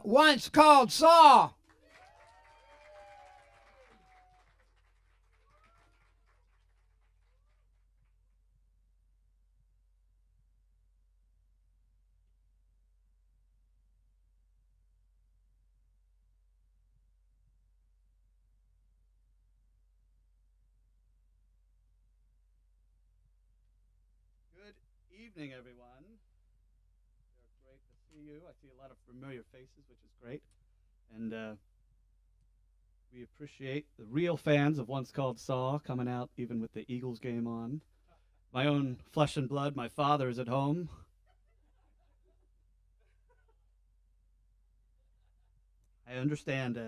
Once called Saul. Good evening, everyone. It's great to see you. I see a lot of familiar faces, which is great. And we appreciate the real fans of Once Called Saul coming out even with the Eagles game on. My own flesh and blood, my father is at home. I understand.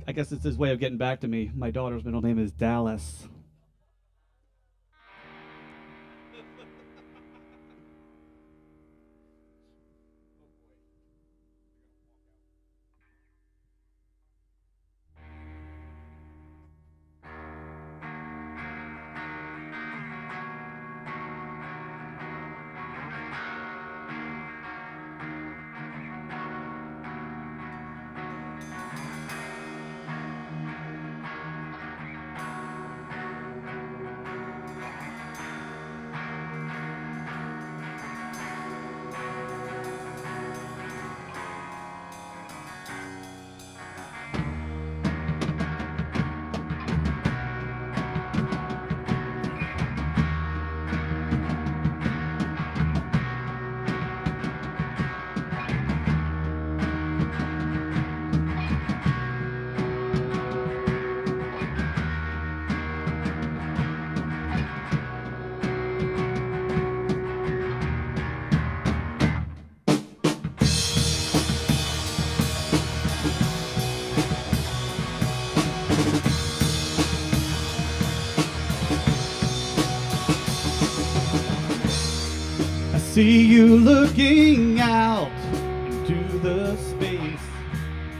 I guess it's his way of getting back to me. My daughter's middle name is Dallas. See you looking out into the space,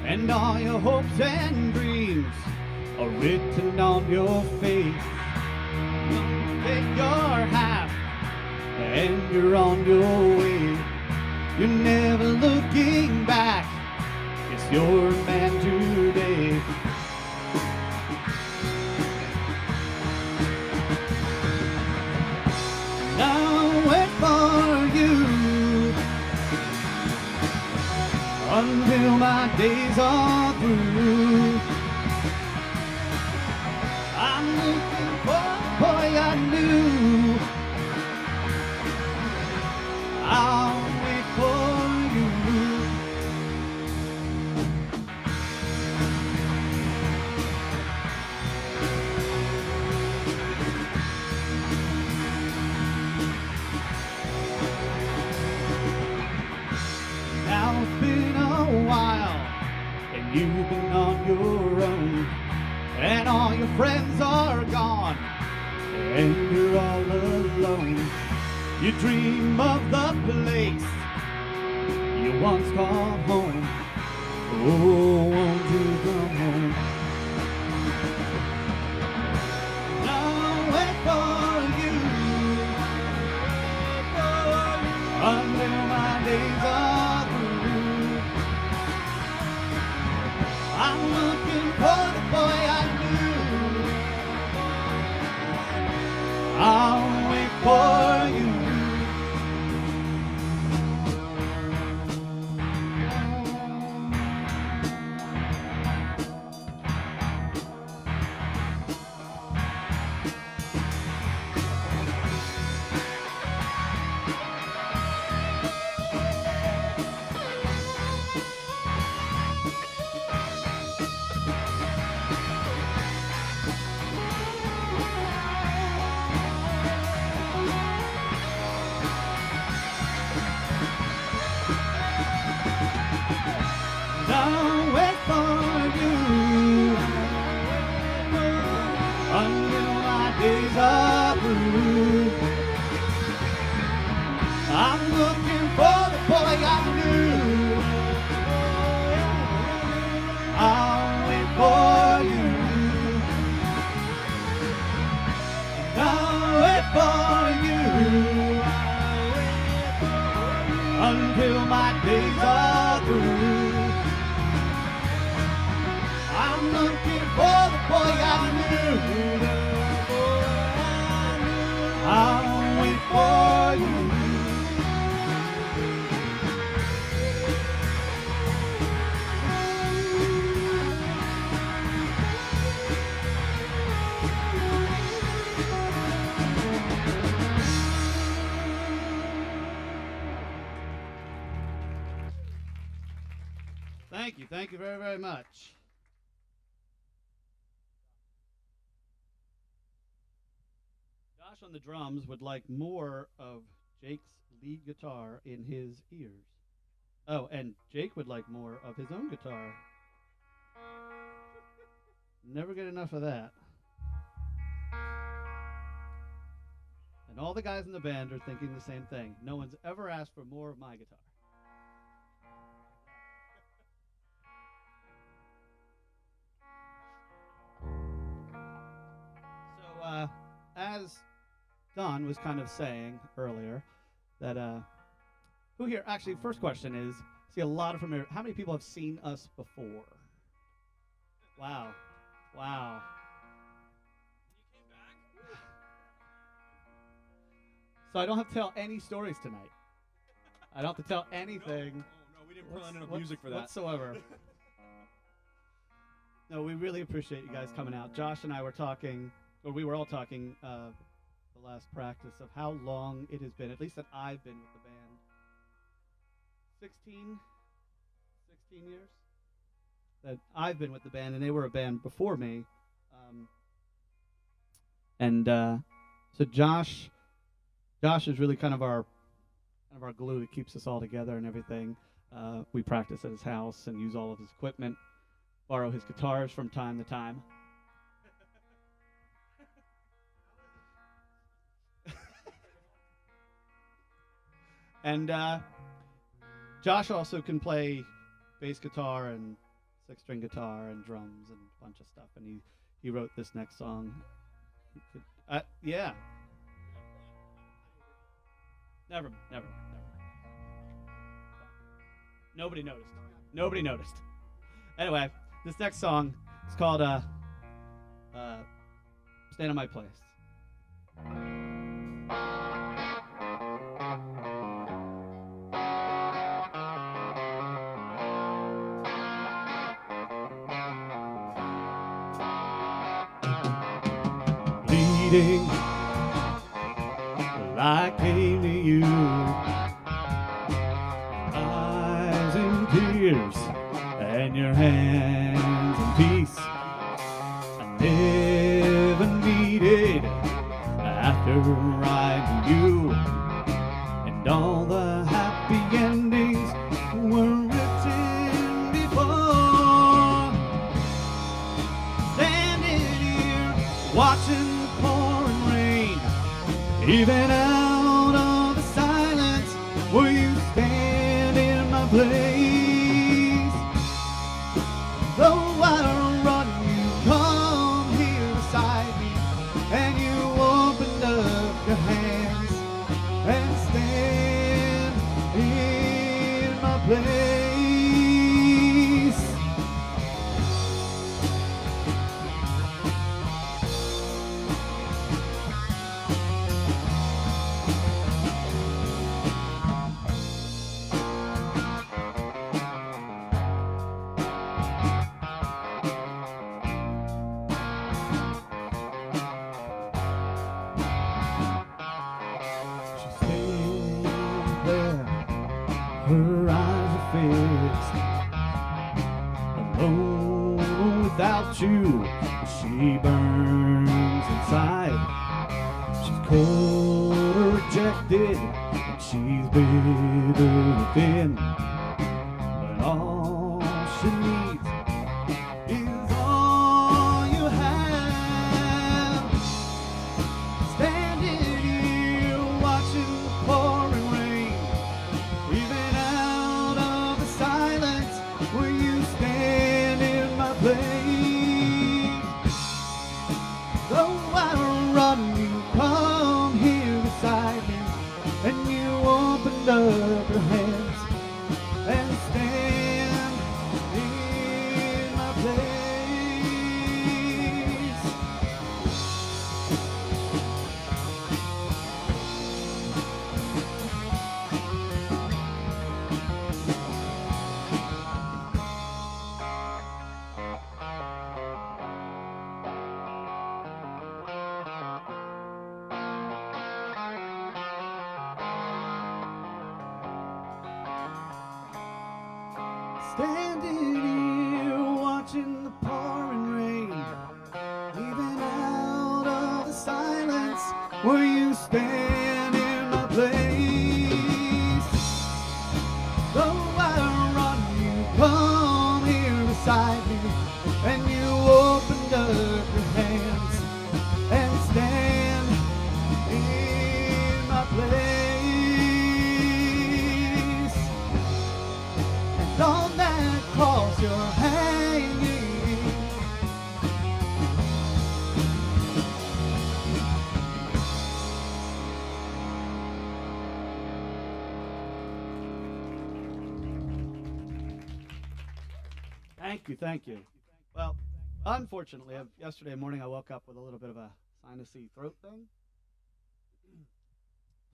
and all your hopes and dreams are written on your face. You take your half and you're on your way. You're never looking back, it's your man today. Now wait for you until my days are through. I'm looking for the boy I knew. I'll wait for you. Now it's been a while, and you've been on your own, and all your friends are gone, and you're all alone. You dream of the place you once called home. Oh, won't you come home? Now wait for you until my days are through. I'm looking for the boy I knew. I'll wait for you. I'll wait for you until my days are through. I'm looking for the boy I knew. I'll wait for you. I'll wait for you until my days are through. I'm looking for the boy I knew. I'll wait for you. Thank you very, very much. Josh on the drums would like more of Jake's lead guitar in his ears. Oh, and Jake would like more of his own guitar. Never get enough of that. And all the guys in the band are thinking the same thing. No one's ever asked for more of my guitar. So, as Don was kind of saying earlier, that who here? Actually, first question is: see a lot of familiar. How many people have seen us before? Wow, wow. You came back. So I don't have to tell any stories tonight. I don't have to tell anything. No, we didn't plan enough music for that whatsoever. No, we really appreciate you guys coming out. Josh and I were talking. Or we were all talking the last practice of how long it has been, at least that I've been with the band. 16 years that I've been with the band, and they were a band before me. So Josh is really kind of our glue that keeps us all together and everything. We practice at his house and use all of his equipment, borrow his guitars from time to time. And Josh also can play bass guitar and six-string guitar and drums and a bunch of stuff. And he wrote this next song. Yeah. Never. Nobody noticed. Anyway, this next song is called Stand in My Place. Bleeding well, I came to you, eyes in tears and your hands in peace. I never needed after I knew you, and all the happy endings were written before. Standing here watching pouring rain, even out of the silence, will you stand in my place? Though I run, you come here beside me, and you open up your hands and stand in my place. Her eyes are fixed, alone without you, she burns inside. She's cold or rejected, and she's bitter within. But all she needs is all you have. Standing here watching the pouring rain, even out of the silence, will you stand in my place? Though I run, you come here beside me, and you opened up your hand standing here watching the pouring rain, even out of the silence where you stand in my place. So I run, you come here beside me, and you opened up your hands and stand in my place. And on that cross you're hanging. Thank you. Well, unfortunately, yesterday morning I woke up with a little bit of a sinusy throat thing.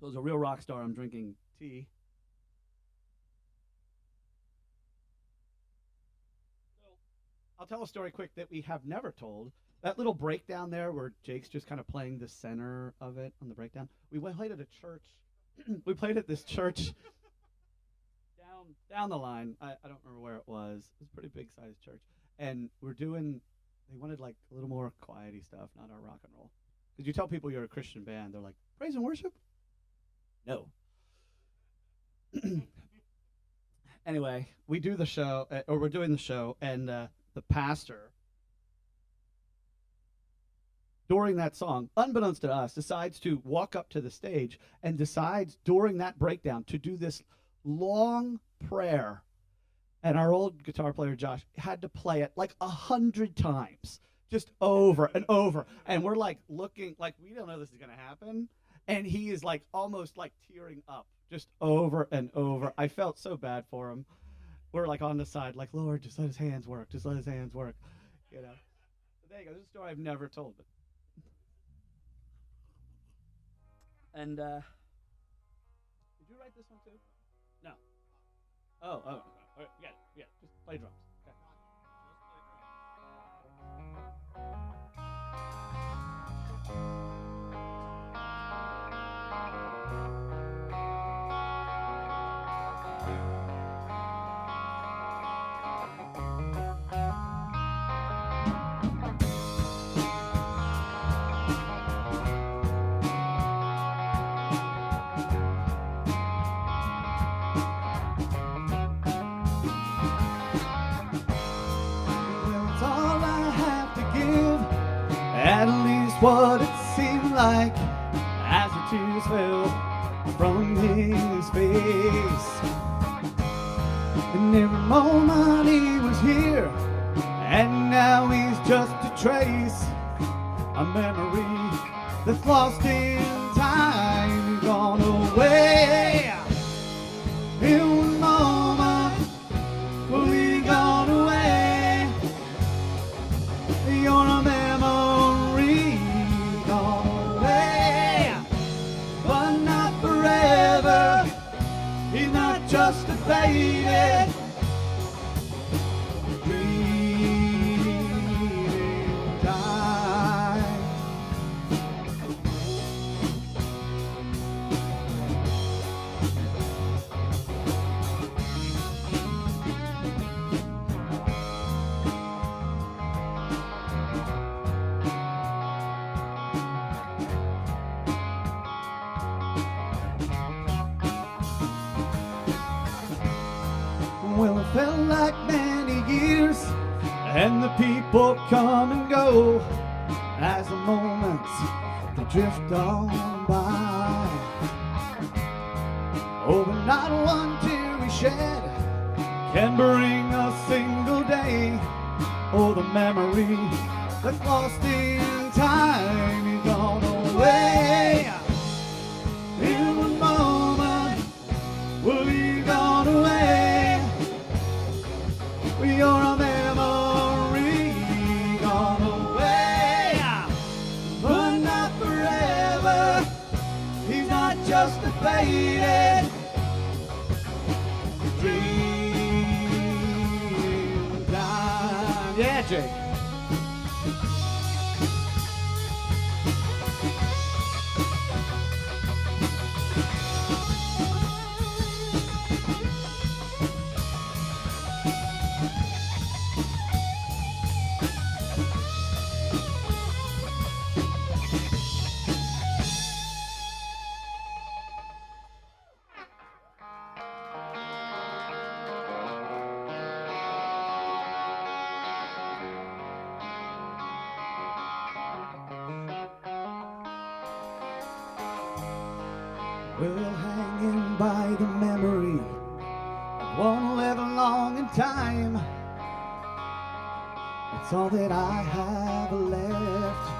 So as a real rock star, I'm drinking tea. So I'll tell a story quick that we have never told. That little breakdown there where Jake's just kind of playing the center of it on the breakdown. We played at a church. We played at this church down the line. I don't remember where it was. It was a pretty big sized church. And they wanted like a little more quiety stuff, not our rock and roll. Because you tell people you're a Christian band, they're like, praise and worship? No. Anyway, we're doing the show, and the pastor, during that song, unbeknownst to us, decides to walk up to the stage and decides during that breakdown to do this long prayer. And our old guitar player, Josh, had to play it like 100 times, just over and over. And we're like looking like we don't know this is going to happen. And he is like almost like tearing up just over and over. I felt so bad for him. We're like on the side, like, Lord, just let his hands work. Just let his hands work. You know. But there you go. This is a story I've never told. And did you write this one too? No. Oh. Yeah. Just play drums. Okay. At least what it seemed like as the tears fell from his face. And every moment he was here, and now he's just a trace, a memory that's lost in time. He's gone away in one moment, will he gone away? You're a memory gone away, but not forever. He's not just a faded fleeting time. Well, it felt like many years, and the people come and go as the moments they drift on by. Oh, but not one tear we shed can bring a single day. Oh, the memory that's lost in time is gone away. In one moment, will be gone away. You're a memory gone away, but not forever. He's not just a faded dream time. Yeah, Jake. Well, hanging by the memory of one living long in time. It's all that I have left.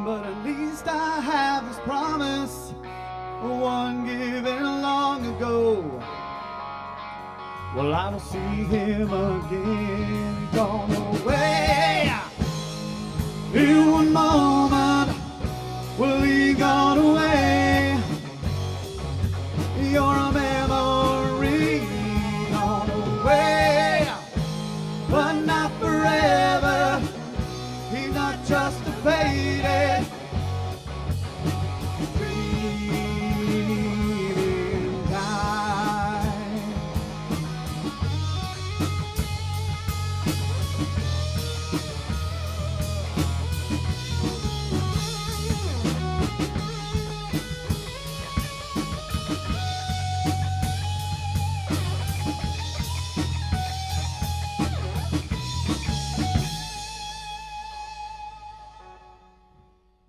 But at least I have this promise, one given long ago. Well, I will see him again. Gone away in one moment. Well, he gone away. You're a memory gone away, but not forever. He's not just a faded fleeting time.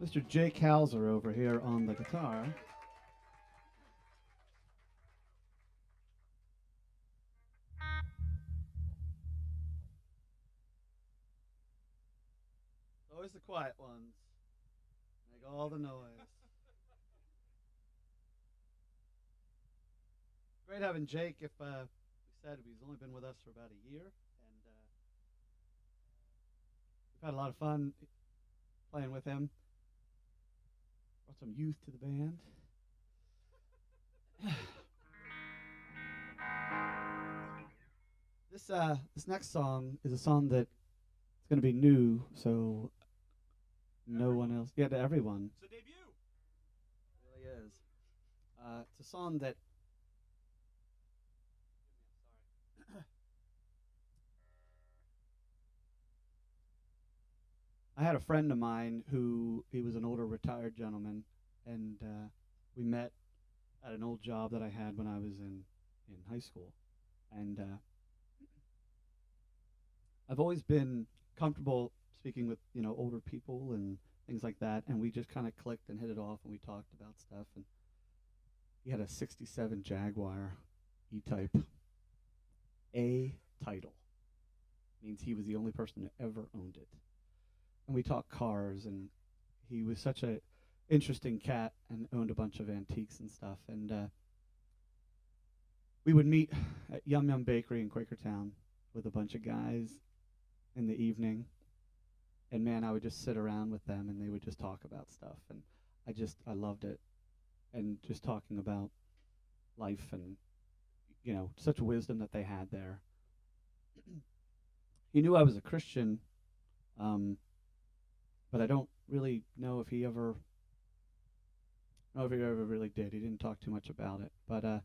Mr. Jake Hauser over here on the guitar. Always the quiet ones. Make all the noise. Great having Jake. If we said he's only been with us for about a year, and we've had a lot of fun playing with him. Brought some youth to the band. This next song is a song that is going to be new, so no one else. Yeah, to everyone. It's a debut. It really is. It's a song that. I had a friend of mine who he was an older retired gentleman, and we met at an old job that I had when I was in high school, and I've always been comfortable speaking with older people and things like that, and we just kind of clicked and hit it off, and we talked about stuff. And he had a '67 Jaguar E-Type, A title, means he was the only person that ever owned it. And we talked cars, and he was such a interesting cat and owned a bunch of antiques and stuff. And we would meet at Yum Yum Bakery in Quakertown with a bunch of guys in the evening. And man, I would just sit around with them, and they would just talk about stuff. And I loved it. And just talking about life and, such wisdom that they had there. He knew I was a Christian, but I don't really know if he ever really did. He didn't talk too much about it. But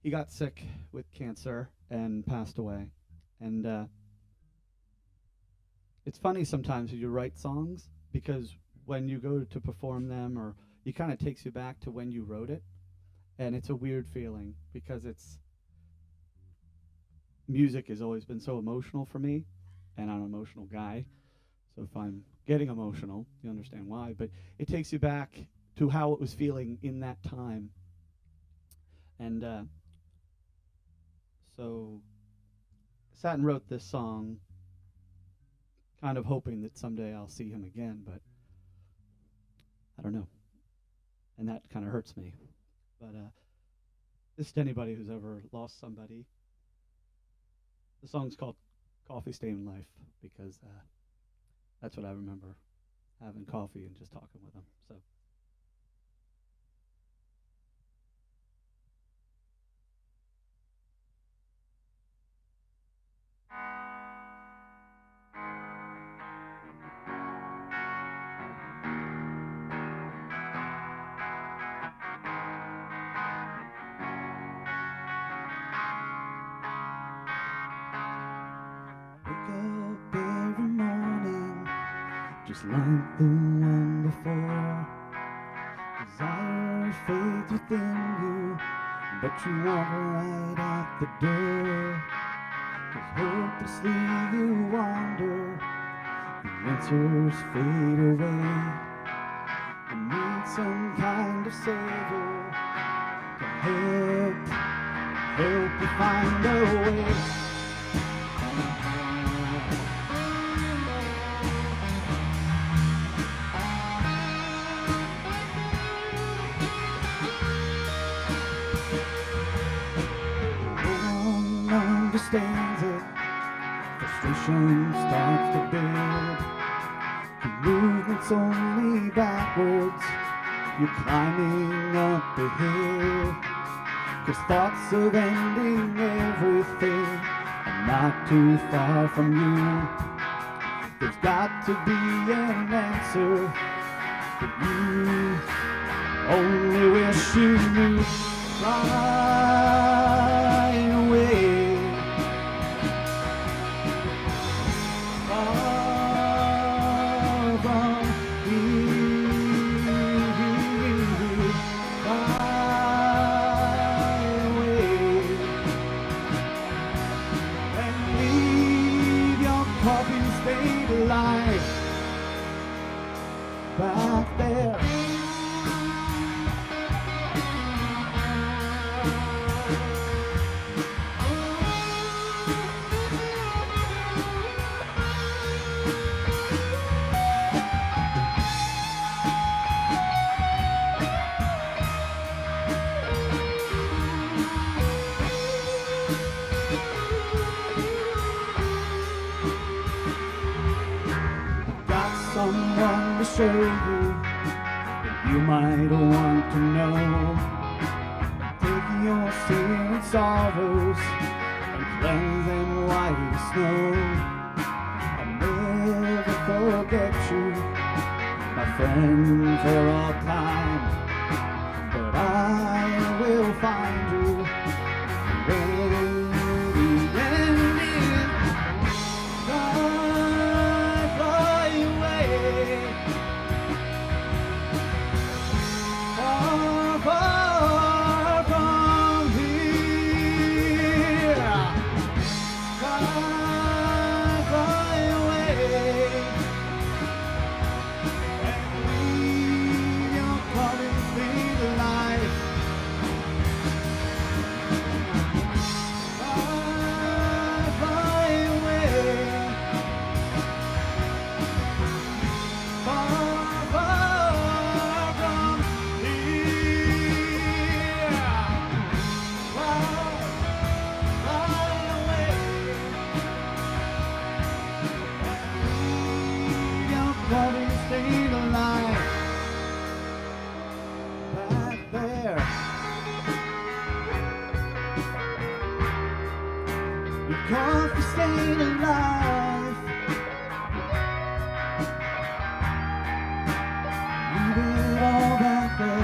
he got sick with cancer and passed away. And it's funny sometimes when you write songs, because when you go to perform them, or it kind of takes you back to when you wrote it. And it's a weird feeling, because music has always been so emotional for me, and I'm an emotional guy. So if I'm getting emotional, you understand why. But it takes you back to how it was feeling in that time. And so I sat and wrote this song, kind of hoping that someday I'll see him again, but I don't know. And that kind of hurts me. But this is to anybody who's ever lost somebody. The song's called Coffee Stained Life, because that's what I remember, having coffee and just talking with them. So. Just like the one before, desire fades within you, but you walk right out the door. 'Cause hopelessly you wander, the answers fade away. You need some kind of savior to help you find a way. Understands it. Frustration starts to build. The movement's only backwards. You're climbing up the hill. 'Cause thoughts of ending everything are not too far from you. There's got to be an answer, but you only wish you knew. Fly away. Back there. Got someone to show you that you might want to know. Take your sin and sorrows and cleanse them white as snow. I'll never forget you, my friend, for all time. But I will find you when the end is. Fly away. Far, far from here. Fly away. And leave your calling me to life. Fly away. Far, far from here. Fly away. Your body stayed alive. Back there. Your coffee stayed alive. Leave it all back there.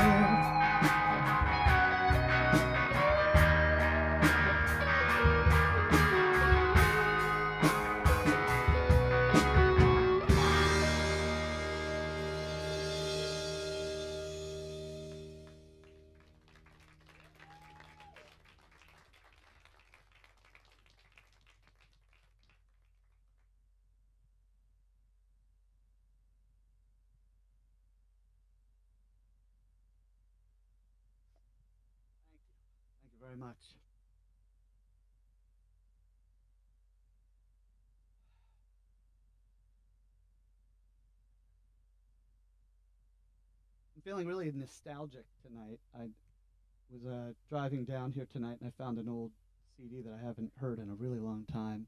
Thank you very much. I'm feeling really nostalgic tonight. I was driving down here tonight and I found an old CD that I haven't heard in a really long time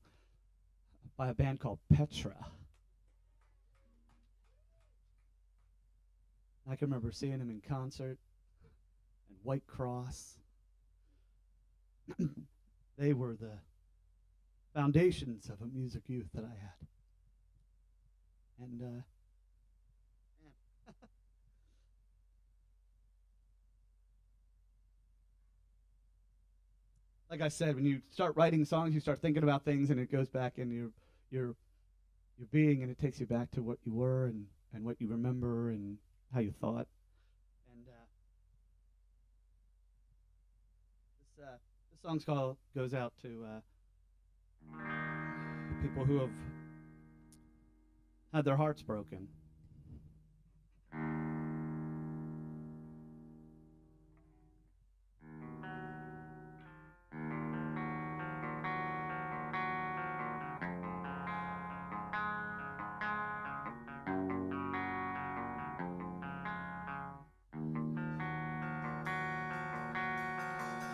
by a band called Petra. I can remember seeing them in concert and White Cross. They were the foundations of a music youth that I had. And man. Like I said, when you start writing songs, you start thinking about things, and it goes back in your being, and it takes you back to what you were and what you remember and how you thought. And this song's goes out to people who have had their hearts broken.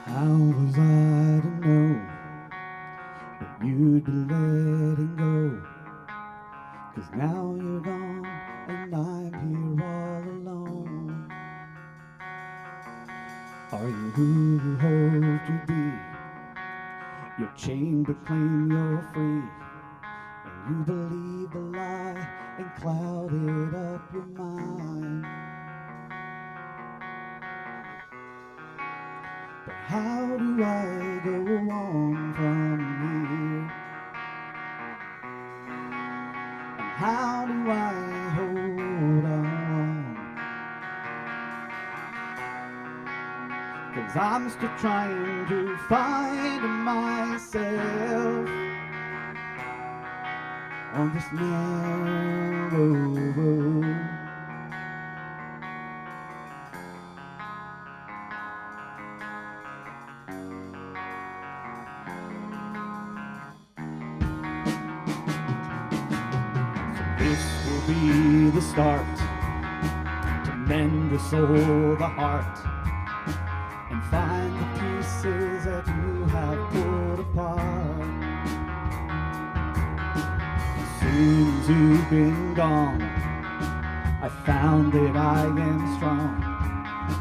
How was I to know that you'd be letting go? 'Cause now you're gone and I'm here all alone. Are you who you hoped you'd be? You're chained but claim you're free. And you believe the lie and clouded up your mind. But how do I go on from here? And how do I hold on? 'Cause I'm still trying to find myself on this narrow road. So this will be the start to mend the soul, the heart, and find the pieces that you have pulled apart. Since you've been gone, I found that I am strong.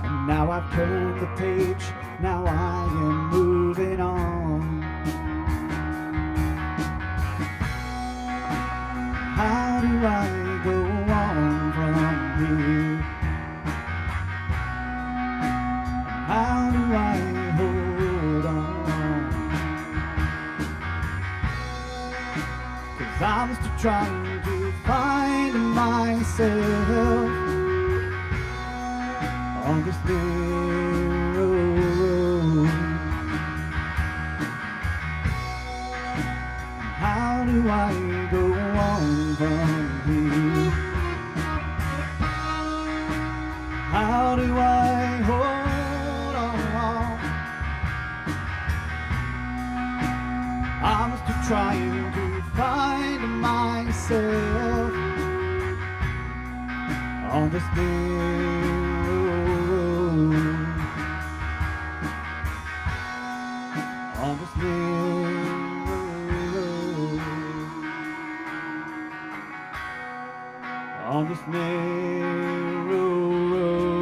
And now I've turned the page, now I am moving on. How do I go on from here? How do I hold on? 'Cause I'm still trying to find myself on this narrow road. How do I go on from here? How do I hold on? I'm still trying to find myself on this narrow road. On this narrow road. On this narrow road.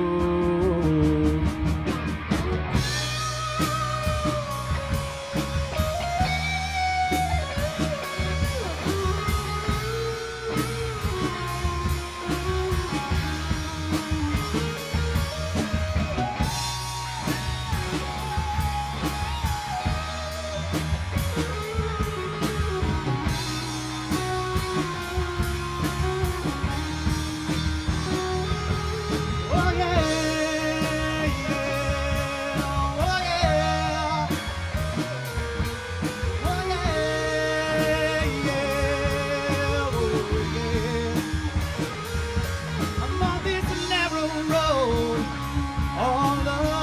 Oh yeah, yeah, oh yeah, oh yeah, yeah, oh yeah. I'm on this narrow road all alone.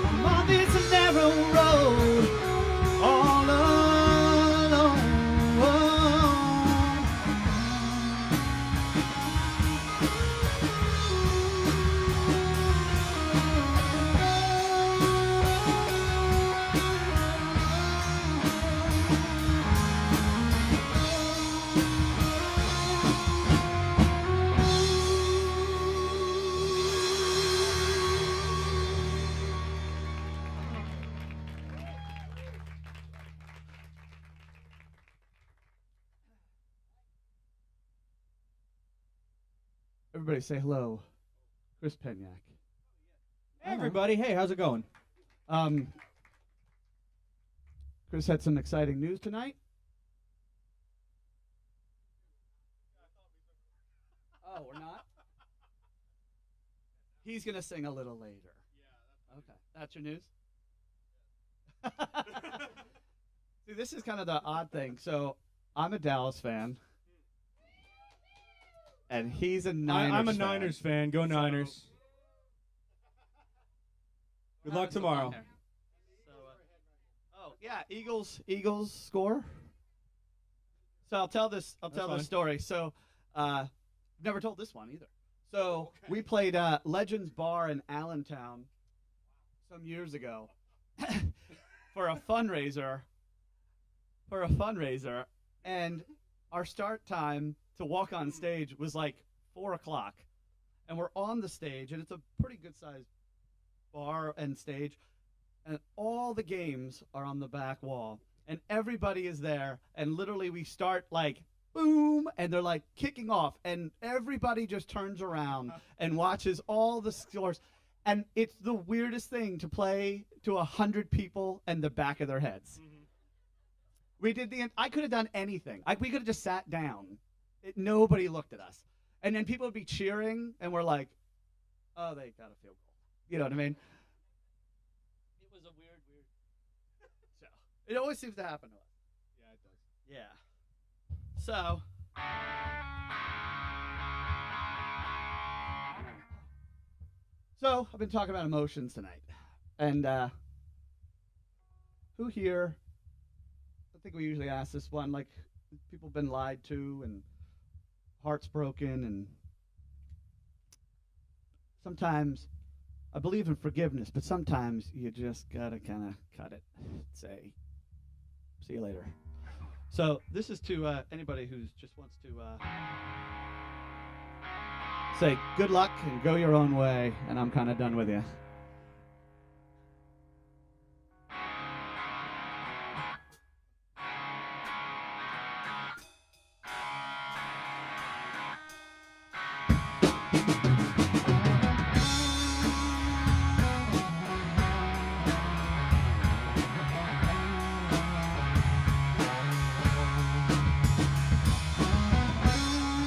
I'm on this narrow road all alone. Everybody say hello, Chris Penyak. Hey, everybody. Hey, how's it going? Chris had some exciting news tonight. Oh, we're not? He's going to sing a little later. Okay, that's your news? See, this is kind of the odd thing. So, I'm a Dallas fan. And he's a Niners fan. I'm a Niners fan. Go Niners. Good luck tomorrow. So, oh, yeah, Eagles score. So I'll tell this fine. story. So never told this one either. So we played Legends Bar in Allentown some years ago for a fundraiser. And our start time to walk on stage was like 4:00, and we're on the stage, and it's a pretty good sized bar and stage, and all the games are on the back wall, and everybody is there, and literally we start like boom, and they're like kicking off, and everybody just turns around and watches all the scores, and it's the weirdest thing to play to 100 people and the back of their heads. We did I could have done anything. We could have just sat down. Nobody looked at us. And then people would be cheering, and we're like, oh, they got a field goal. You know what I mean? It was a weird show. It always seems to happen to us. Yeah, it does. Yeah. So. So, I've been talking about emotions tonight. And who here, I think we usually ask this one, like, people have been lied to and hearts broken, and sometimes I believe in forgiveness, but sometimes you just gotta kind of cut it, say, see you later. So this is to anybody who just wants to say good luck and go your own way, and I'm kind of done with you.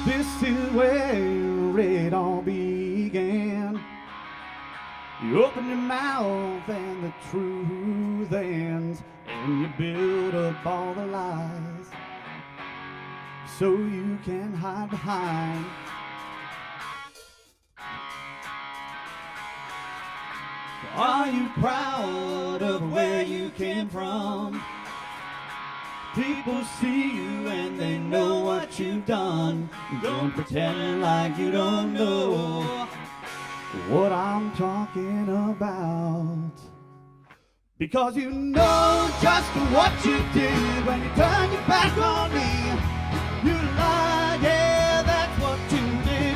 This is where it all began. You open your mouth and the truth ends, and you build up all the lies so you can hide behind. Are you proud of where you came from? People see you and they know what you've done. Don't pretend like you don't know what I'm talking about. Because you know just what you did when you turned your back on me. You lied, yeah, that's what you did.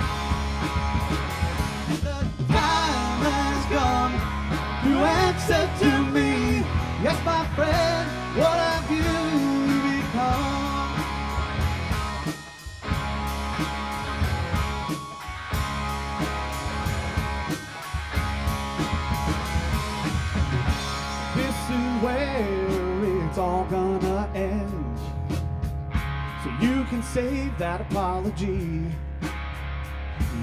And the time has come to answer to me. Yes, my friend, what have you become? This is where it's all gonna end, so you can save that apology.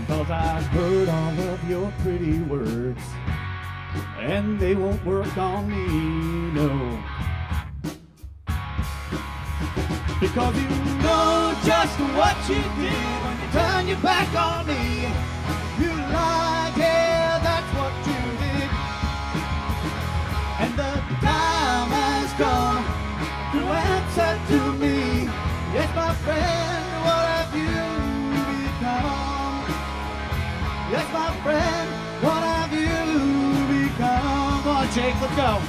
Because I've heard all of your pretty words, and they won't work on me, no. Because you know just what you did when you turned your back on me. You lied, yeah, that's what you did. And the time has come to answer to me. Yes, my friend, what have you become? Yes, my friend, what have you become? Come on, Jake, let's go.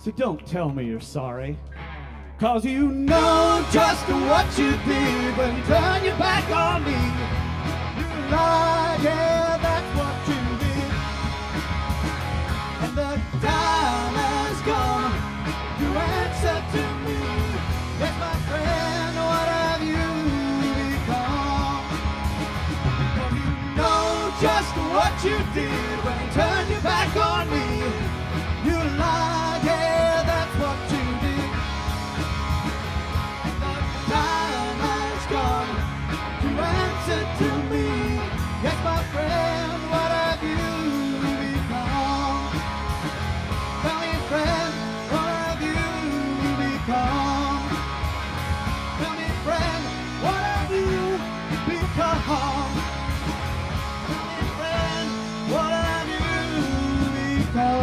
So don't tell me you're sorry, 'cause you know just what you did when you turned your back on me. You lied, yeah, that's what you did. And the time has come to answer to me. Yes, my friend, what have you what you did when you turned your back on me. You lied, yeah, that's what you did. The time has come to answer to me. Yes, my friend, what have you become? Tell me, friend, what have you become? Tell me, friend, what have you become? Tell me, friend, what have you become?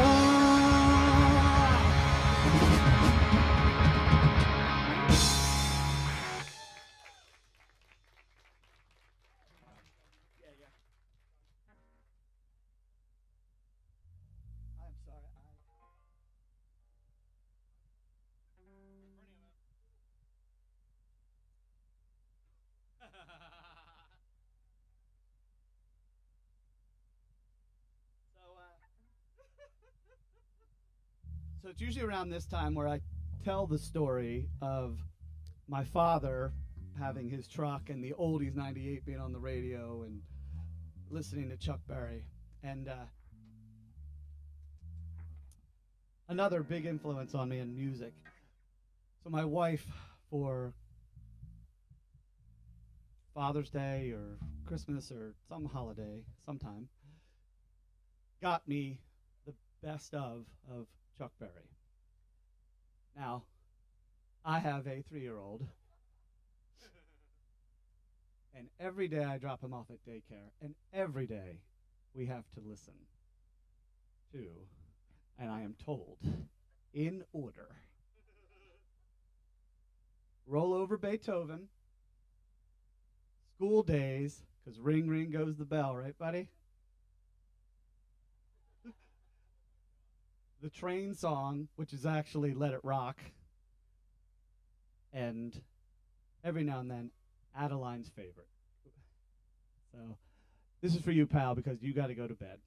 I'm sorry. So it's usually around this time where I tell the story of my father having his truck and the oldies 98 being on the radio and listening to Chuck Berry. And another big influence on me in music. So my wife, for Father's Day or Christmas or some holiday sometime, got me the best of Chuck Berry. Now, I have a 3-year-old, and every day I drop him off at daycare, and every day we have to listen to, and I am told, in order, Roll Over Beethoven, School Days, because ring, ring goes the bell, right, buddy? The Train Song, which is actually Let It Rock, and every now and then, Adeline's Favorite. So, this is for you, pal, because you got to go to bed.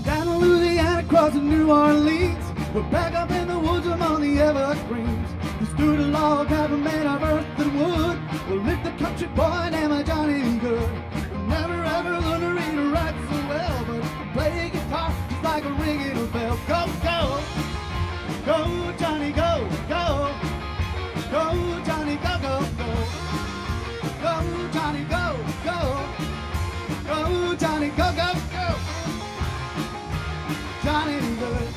Down in Louisiana, crossing New Orleans, we're back up in the woods among the evergreens. We stood a log cabin made of earth and wood. We'll lift the country boy named Johnny Good. We'll never ever learn to read or write so well, but we play guitar just like a ringing a bell. Go, go, go, Johnny, go, go, go, Johnny, go, go, go, go, Johnny, go, go, go, Johnny, go, go, go, Johnny Good.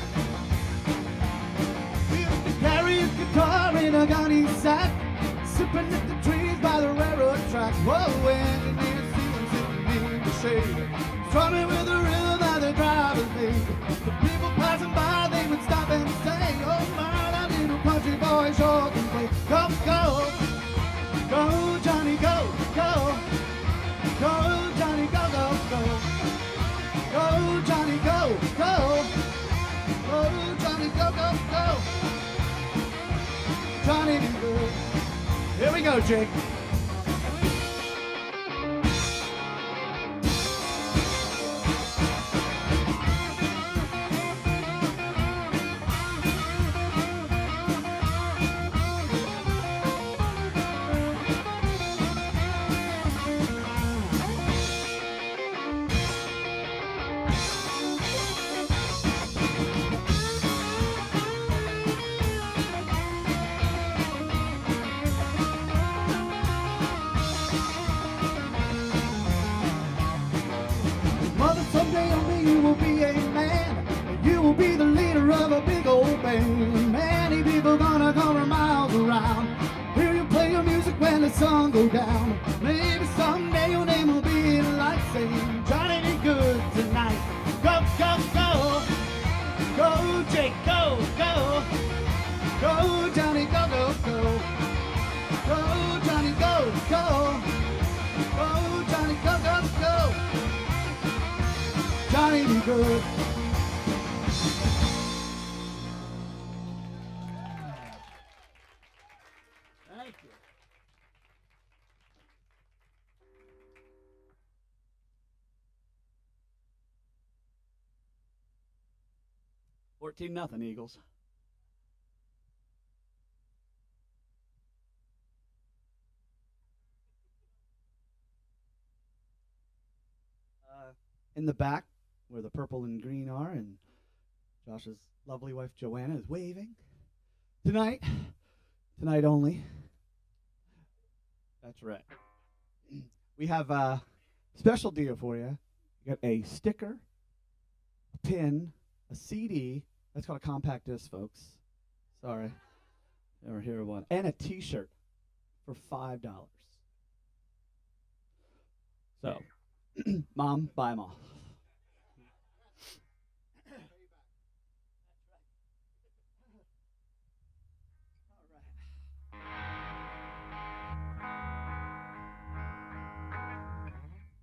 He used to carry his guitar in a gunny sack, sipping at the trees by the railroad tracks. Whoa, engineers see him sitting in the shade, strumming with the rhythm that the drivers made. The people passing by, they would stop and say, oh my, that little country boy sure can play. Go, go, go, Johnny, go, go, go, Johnny, go, go, go, go, Johnny, go, go, go, Johnny, go, go, go, Johnny Good. Here we go, Jake. Mother, someday only you will be a man, and you will be the leader of a big old band. Many people gonna come from miles around, hear you play your music when the sun goes down. Maybe someday your name will be in lights saying, Johnny be good tonight. Go, go, go, go, Jake, go, go, go, Johnny, go, go, go, go, Johnny, go, go, go, Johnny, go, go, go, Johnny be good. Thank you. 14-0 Eagles. In the back, where the purple and green are, and Josh's lovely wife Joanna is waving. Tonight only. That's right. We have a special deal for you. You got a sticker, a pin, a CD. That's called a compact disc, folks. Sorry. Never hear of one. And a T-shirt for $5. So, Mom, buy them all.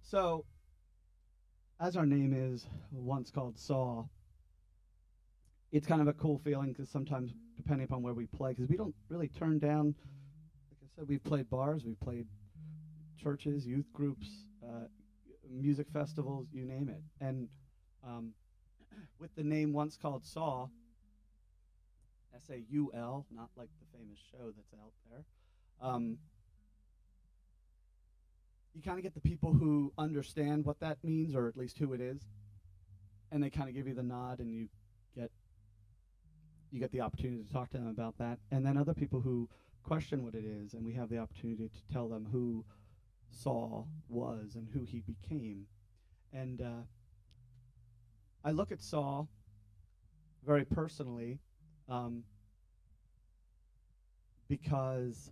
So, as our name is, once called Saul, it's kind of a cool feeling because sometimes, depending upon where we play, because we don't really turn down, like I said, we've played bars, we've played churches, youth groups, music festivals, you name it. And with the name once called Saul, S-A-U-L, not like the famous show that's out there, you kind of get the people who understand what that means, or at least who it is, and they kind of give you the nod, and you get the opportunity to talk to them about that. And then other people who question what it is, and we have the opportunity to tell them who Saul was and who he became. And I look at Saul very personally because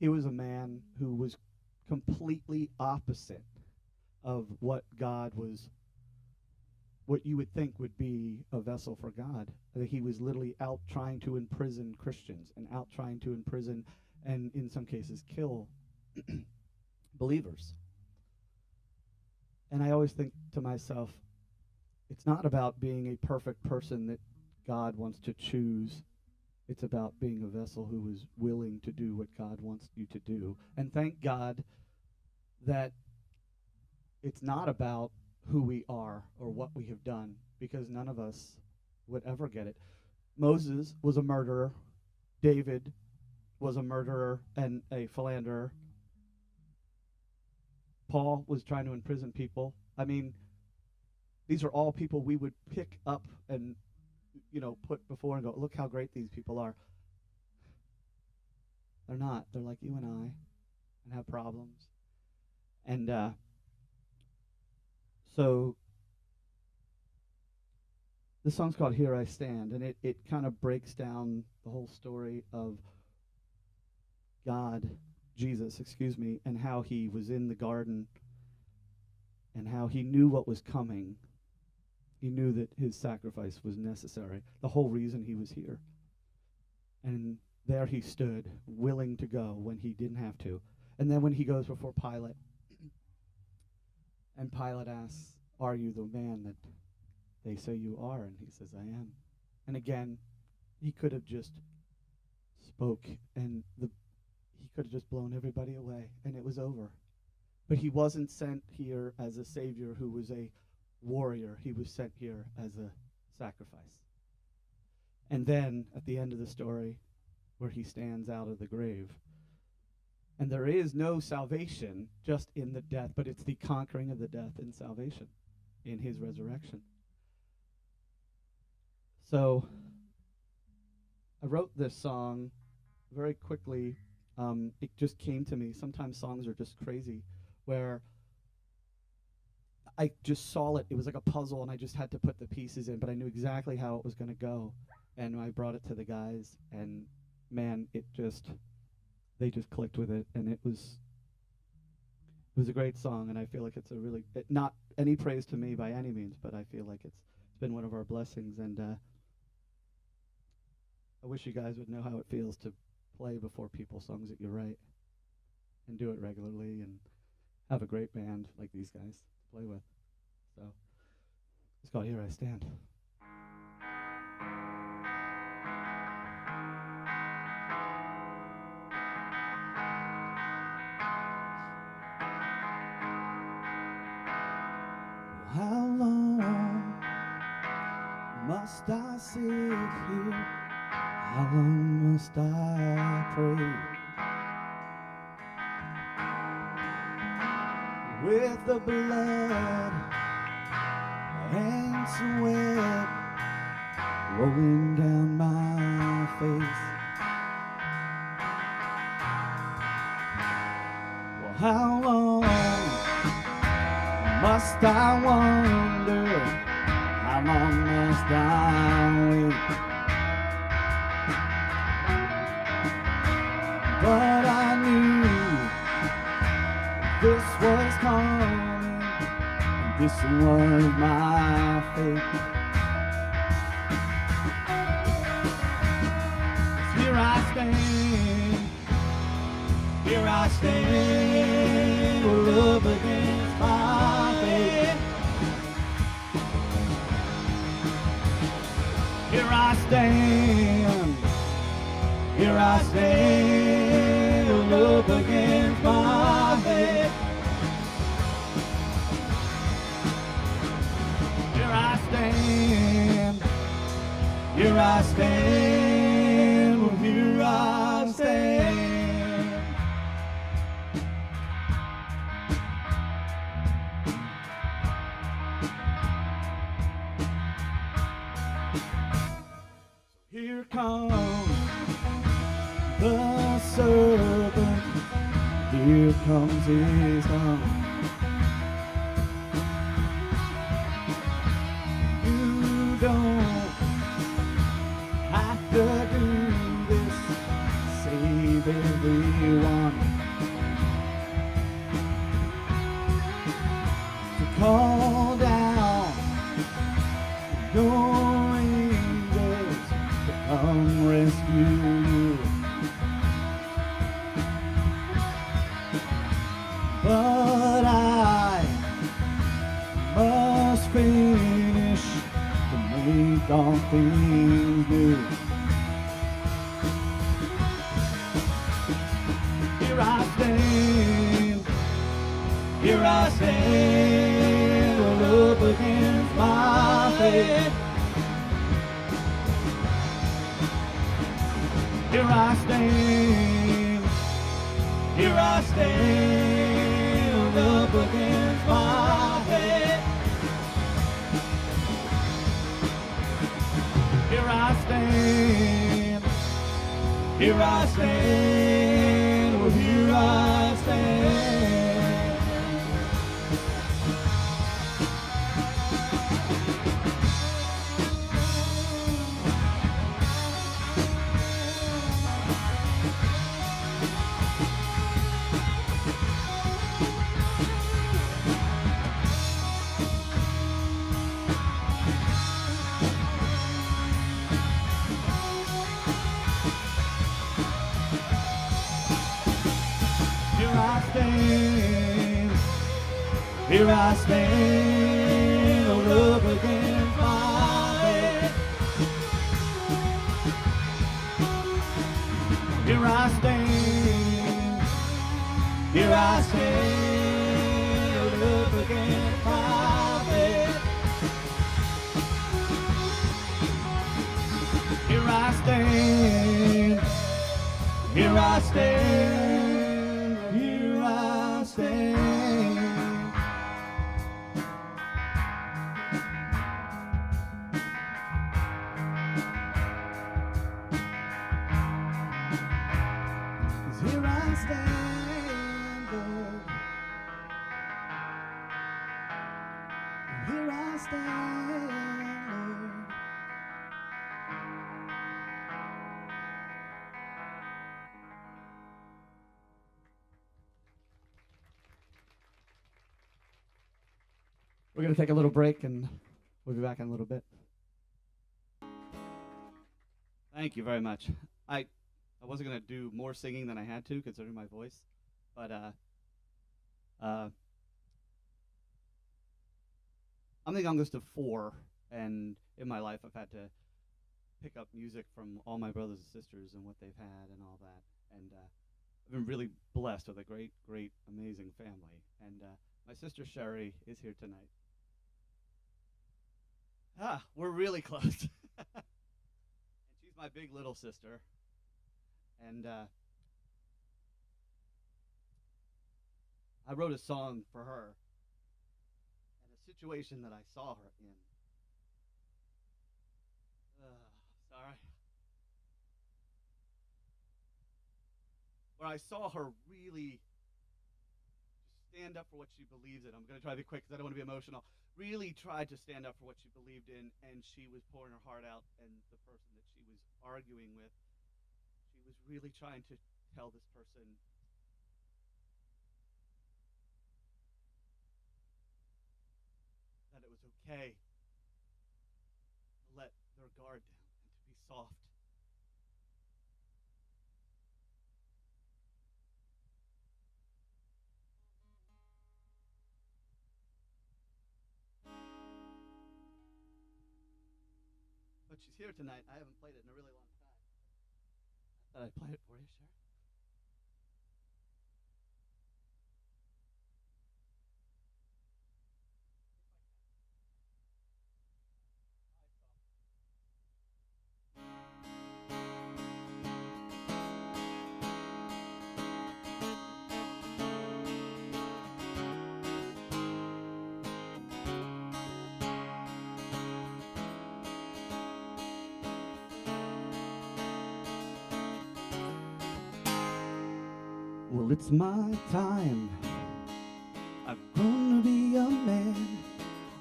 he was a man who was completely opposite of what God was, what you would think would be a vessel for God. He was literally out trying to imprison Christians and out trying to imprison and in some cases kill believers. And I always think to myself, it's not about being a perfect person that God wants to choose. It's about being a vessel who is willing to do what God wants you to do. And thank God that it's not about who we are or what we have done, because none of us would ever get it. Moses was a murderer. David was a murderer and a philanderer. Paul was trying to imprison people. I mean, these are all people we would pick up and, put before and go, look how great these people are. They're not. They're like you and I and have problems. And so this song's called Here I Stand, and it kind of breaks down the whole story of Jesus, and how he was in the garden and how he knew what was coming. He knew that his sacrifice was necessary, the whole reason he was here. And there he stood, willing to go when he didn't have to. And then when he goes before Pilate, and Pilate asks, "Are you the man that they say you are?" And he says, "I am." And again, he could have just spoke, and he could have just blown everybody away, and it was over. But he wasn't sent here as a savior who was a warrior. He was sent here as a sacrifice. And then, at the end of the story, where he stands out of the grave, and there is no salvation just in the death, but it's the conquering of the death and salvation in his resurrection. So I wrote this song very quickly. It just came to me. Sometimes songs are just crazy, where I just saw it. It was like a puzzle, and I just had to put the pieces in, but I knew exactly how it was going to go. And I brought it to the guys, and man, they just clicked with it, and it was a great song, and I feel like it's not any praise to me by any means, but I feel like it's been one of our blessings, and I wish you guys would know how it feels to play before people songs that you write and do it regularly and have a great band like these guys to play with. So it's called Here I Stand. How long must I sit here? How long must I pray? With the blood and sweat rolling down my face. Well, how long must I wonder? How long must I wait? But I knew this was coming, and this was my fate. Here I stand, we're up against my fate. Here I stand, we're up against my fate. Here I stand, here I stand, here I stand. Here comes the servant, here comes his tongue. You don't have to do this, save everyone. To call down your angels to come rescue you. But I must finish to make all things new. Here I stand, we're up against my fate. Here I stand, up against my fate. Here I stand, we're here I stand. Here I stand, up against my fate. Here I stand, up against my fate. Here I stand, here I stand, here I stand. Here I stand, Lord. Here I stand, Lord. We're going to take a little break, and we'll be back in a little bit. Thank you very much. I wasn't going to do more singing than I had to, considering my voice, but I'm the youngest of four, and in my life I've had to pick up music from all my brothers and sisters and what they've had and all that, and I've been really blessed with a great, amazing family, and my sister Sherry is here tonight. We're really close. and she's my big little sister. And I wrote a song for her and a situation that I saw her in. Sorry. Where I saw her really just stand up for what she believes in. I'm going to try to be quick because I don't want to be emotional. Really tried to stand up for what she believed in, and she was pouring her heart out. And the person that she was arguing with, she was really trying to tell this person that it was okay to let their guard down and to be soft. But she's here tonight. I haven't played it in a really long time. I thought I'd play it for you, sure. Well, it's my time. I've grown to be a man.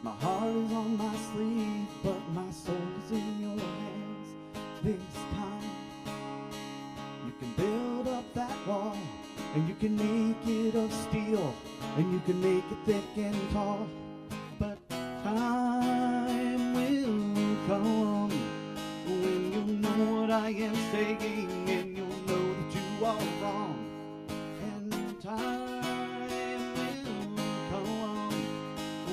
My heart is on my sleeve, but my soul is in your hands. This time, you can build up that wall, and you can make it of steel, and you can make it thick and tall. But time will come when you'll know what I am saying, and you'll know that you are wrong. And time will come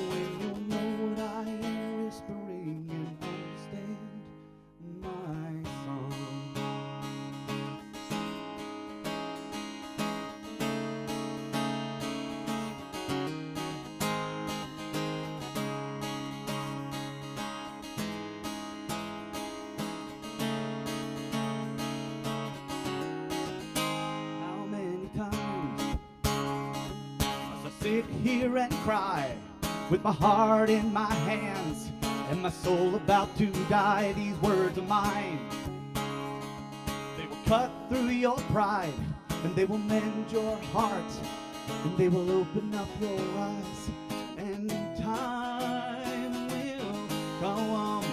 when you'll know what I am whispering and understand my song. How many times must I sit here and cry with my heart in my hands and my soul about to die? These words of mine, they will cut through your pride, and they will mend your heart, and they will open up your eyes. And time will come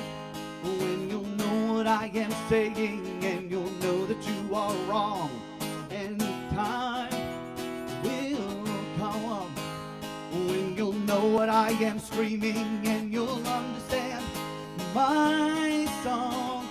when you'll know what I am saying, and you'll know that you are wrong. And time will come when you'll know what I am screaming, and you'll understand my song.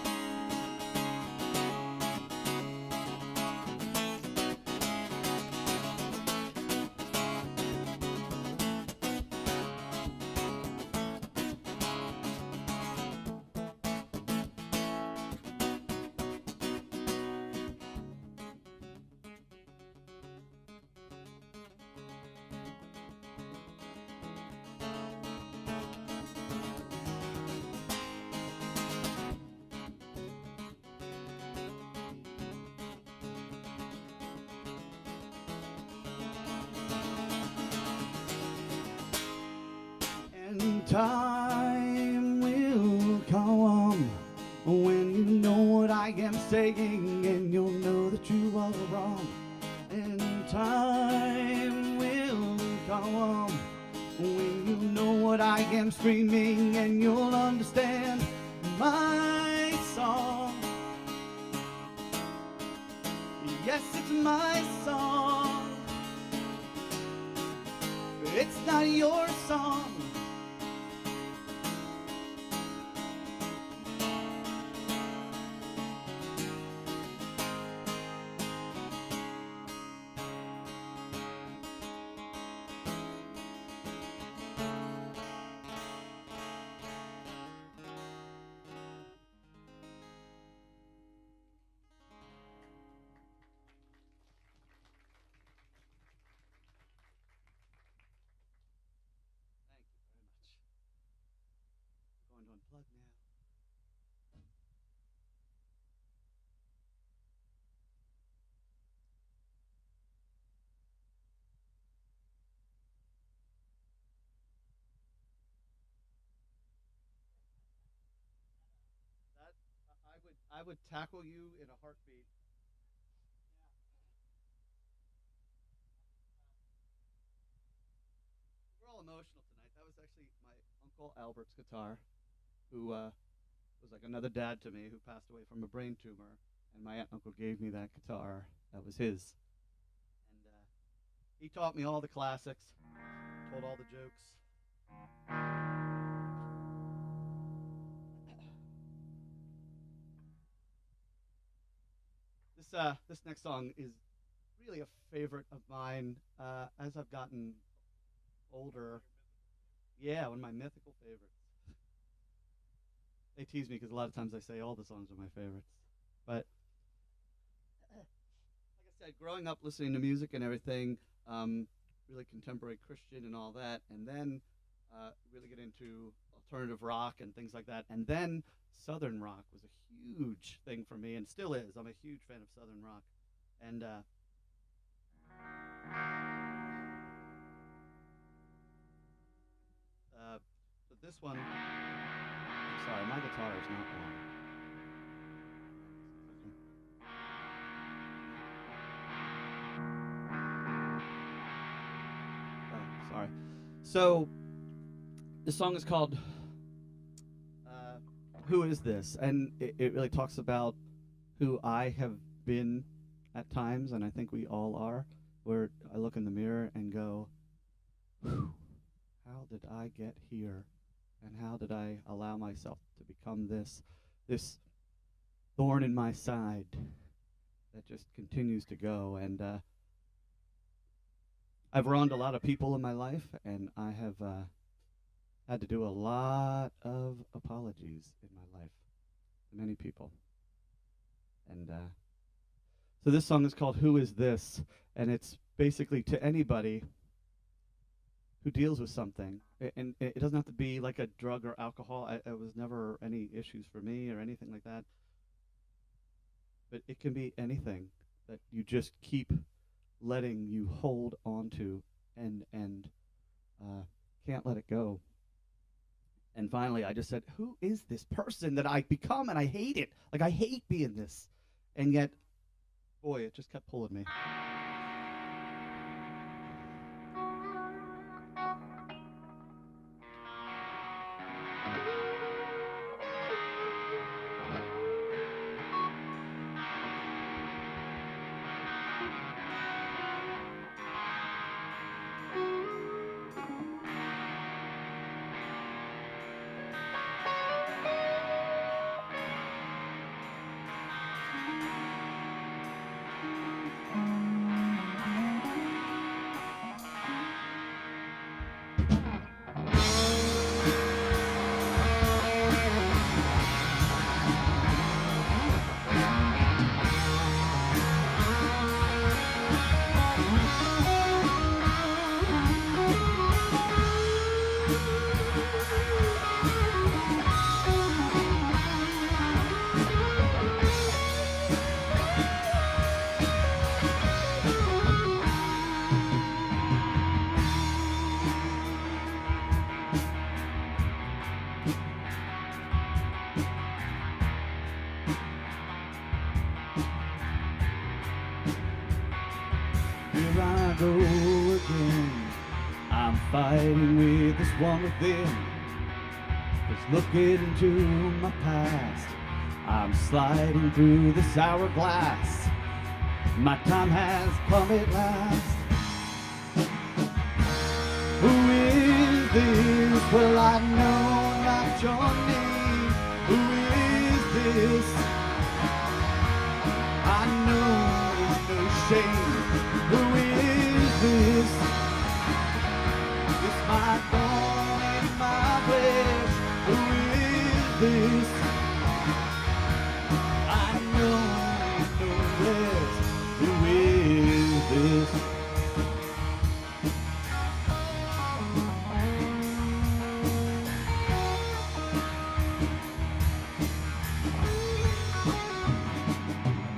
And time will come when you know what I am saying, and you'll know that you are wrong. And time will come when you know what I am screaming, and you'll understand my song. Yes, it's my song. It's not your song. Thank you very much. We're going to unplug now. I would tackle you in a heartbeat. We're all emotional tonight. That was actually my Uncle Albert's guitar, who was like another dad to me, who passed away from a brain tumor. And my aunt and uncle gave me that guitar. That was his. And he taught me all the classics, told all the jokes. This next song is really a favorite of mine as I've gotten older. Yeah, one of my mythical favorites. They tease me because a lot of times I say all the songs are my favorites. But like I said, growing up listening to music and everything, really contemporary Christian and all that, and then really get into alternative rock and things like that. And then Southern rock was a huge thing for me and still is. I'm a huge fan of Southern rock. And so this one, I'm sorry, my guitar is not on. Oh, sorry. So the song is called Who Is This? And it really talks about who I have been at times, and I think we all are, where I look in the mirror and go, how did I get here? And how did I allow myself to become this thorn in my side that just continues to go? And I've wronged a lot of people in my life, and I have had to do a lot of apologies in my life to many people. And so this song is called Who Is This? And it's basically to anybody who deals with something. And it doesn't have to be like a drug or alcohol. It was never any issues for me or anything like that. But it can be anything that you just keep letting you hold on to and can't let it go. And finally, I just said, who is this person that I become? And I hate it. Like, I hate being this. And yet, boy, it just kept pulling me. Here I go again. I'm fighting with this one within. Just looking into my past. I'm sliding through this hourglass. My time has come at last. Who is this? Well, I know not your name. Who is this? I know there's no shame. Who is this? It's my thorn in my flesh. Who is this? I know no less. Who is this?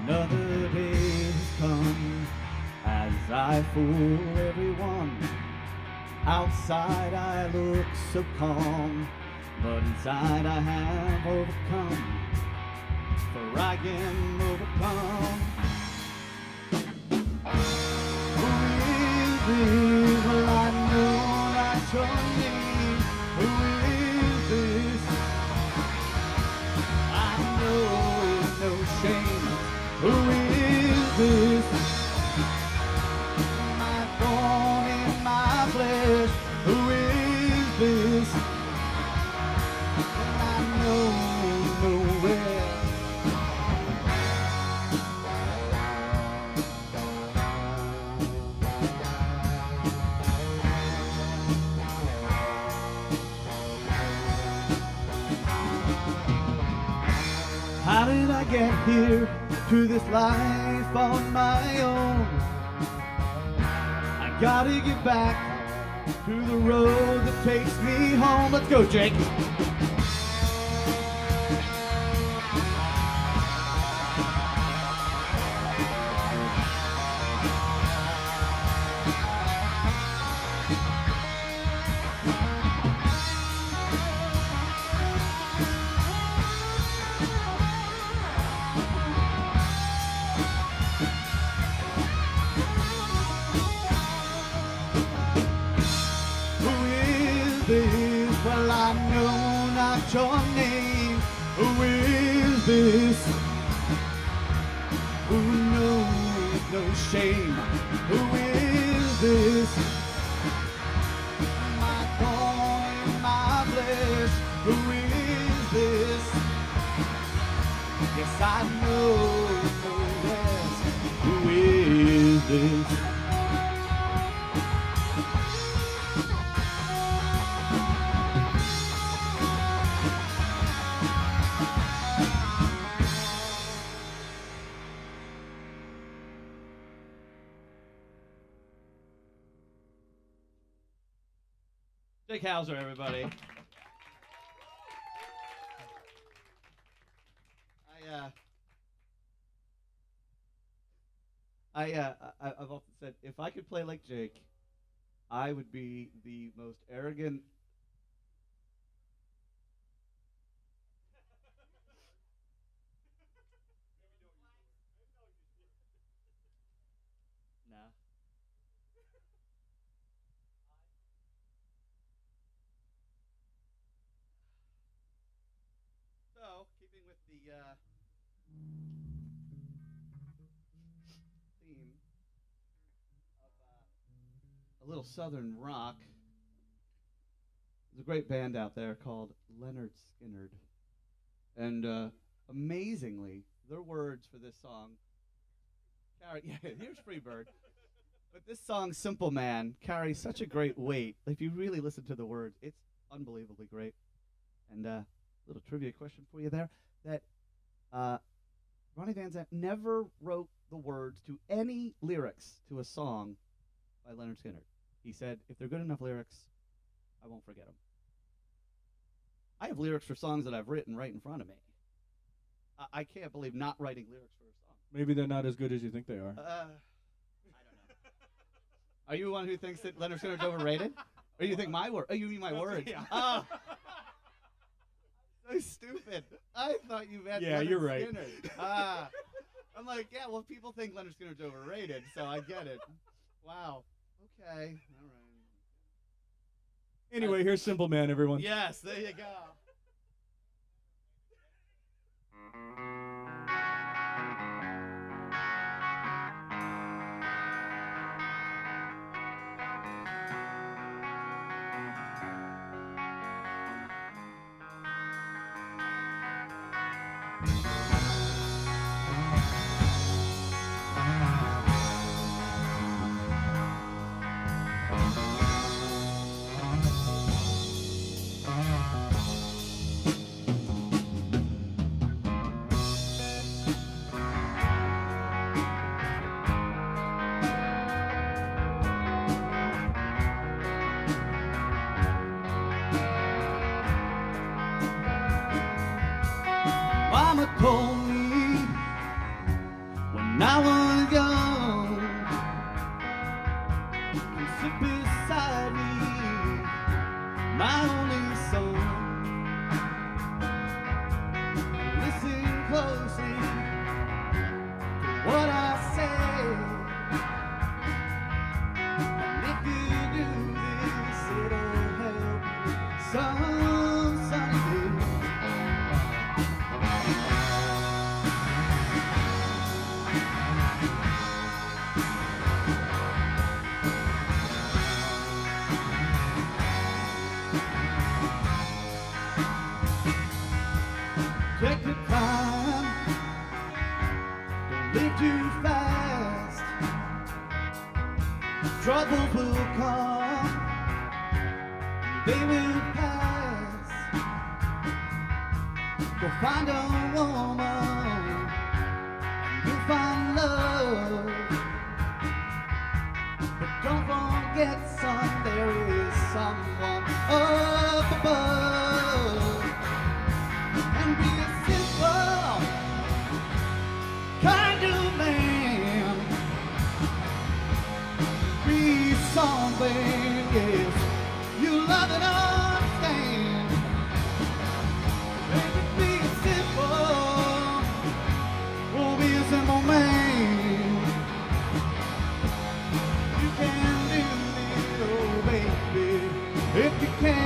Another day has come as I fool everyone. Outside I look so calm, but inside I have overcome for I can overcome. Who is this? Well, I know not your name. Who is this? I know no shame. Who is this? My thorn in my flesh. Who is this? I know nowhere. How did I get here to this life on my own? I gotta get back to the road that takes me home. Let's go, Jake. Well, I know not your name. Who is this? Who knows no shame? Who is this? My thorn in my flesh. Who is this? Yes, I know no less. Who is this? Jake Hauser, everybody. I've often said if I could play like Jake, I would be the most arrogant. Nah. So, keeping with the theme of a little southern rock, there's a great band out there called Leonard Skinner. And amazingly, their words for this song carry, yeah, here's Freebird. But this song, Simple Man, carries such a great weight. If you really listen to the words, it's unbelievably great. And little trivia question for you there, that Ronnie Van Zant never wrote the words to any lyrics to a song by Leonard Skinner. He said, if they're good enough lyrics, I won't forget them. I have lyrics for songs that I've written right in front of me. I can't believe not writing lyrics for a song. Maybe they're not as good as you think they are. I don't know. Are you one who thinks that Leonard Skinner's overrated? Or you think my word? Oh, you mean my words? Yeah. Oh. So stupid. I thought you meant Yeah, Leonard you're right. Skinner. I'm like, yeah, well, people think Leonard Skinner's overrated, so I get it. Wow. Okay. All right. Anyway, here's Simple Man, everyone. Yes, there you go. Mama told me when I was young, to sit beside me, my only son. Listen closely too fast. Troubles will come, they will pass. Go find a woman, you'll find love. But don't forget, son, there is someone up above. And be a simple kind of man. Be something, yes, you love and understand. Baby, be a simple, oh, be a simple man. You can do it, oh baby, if you can.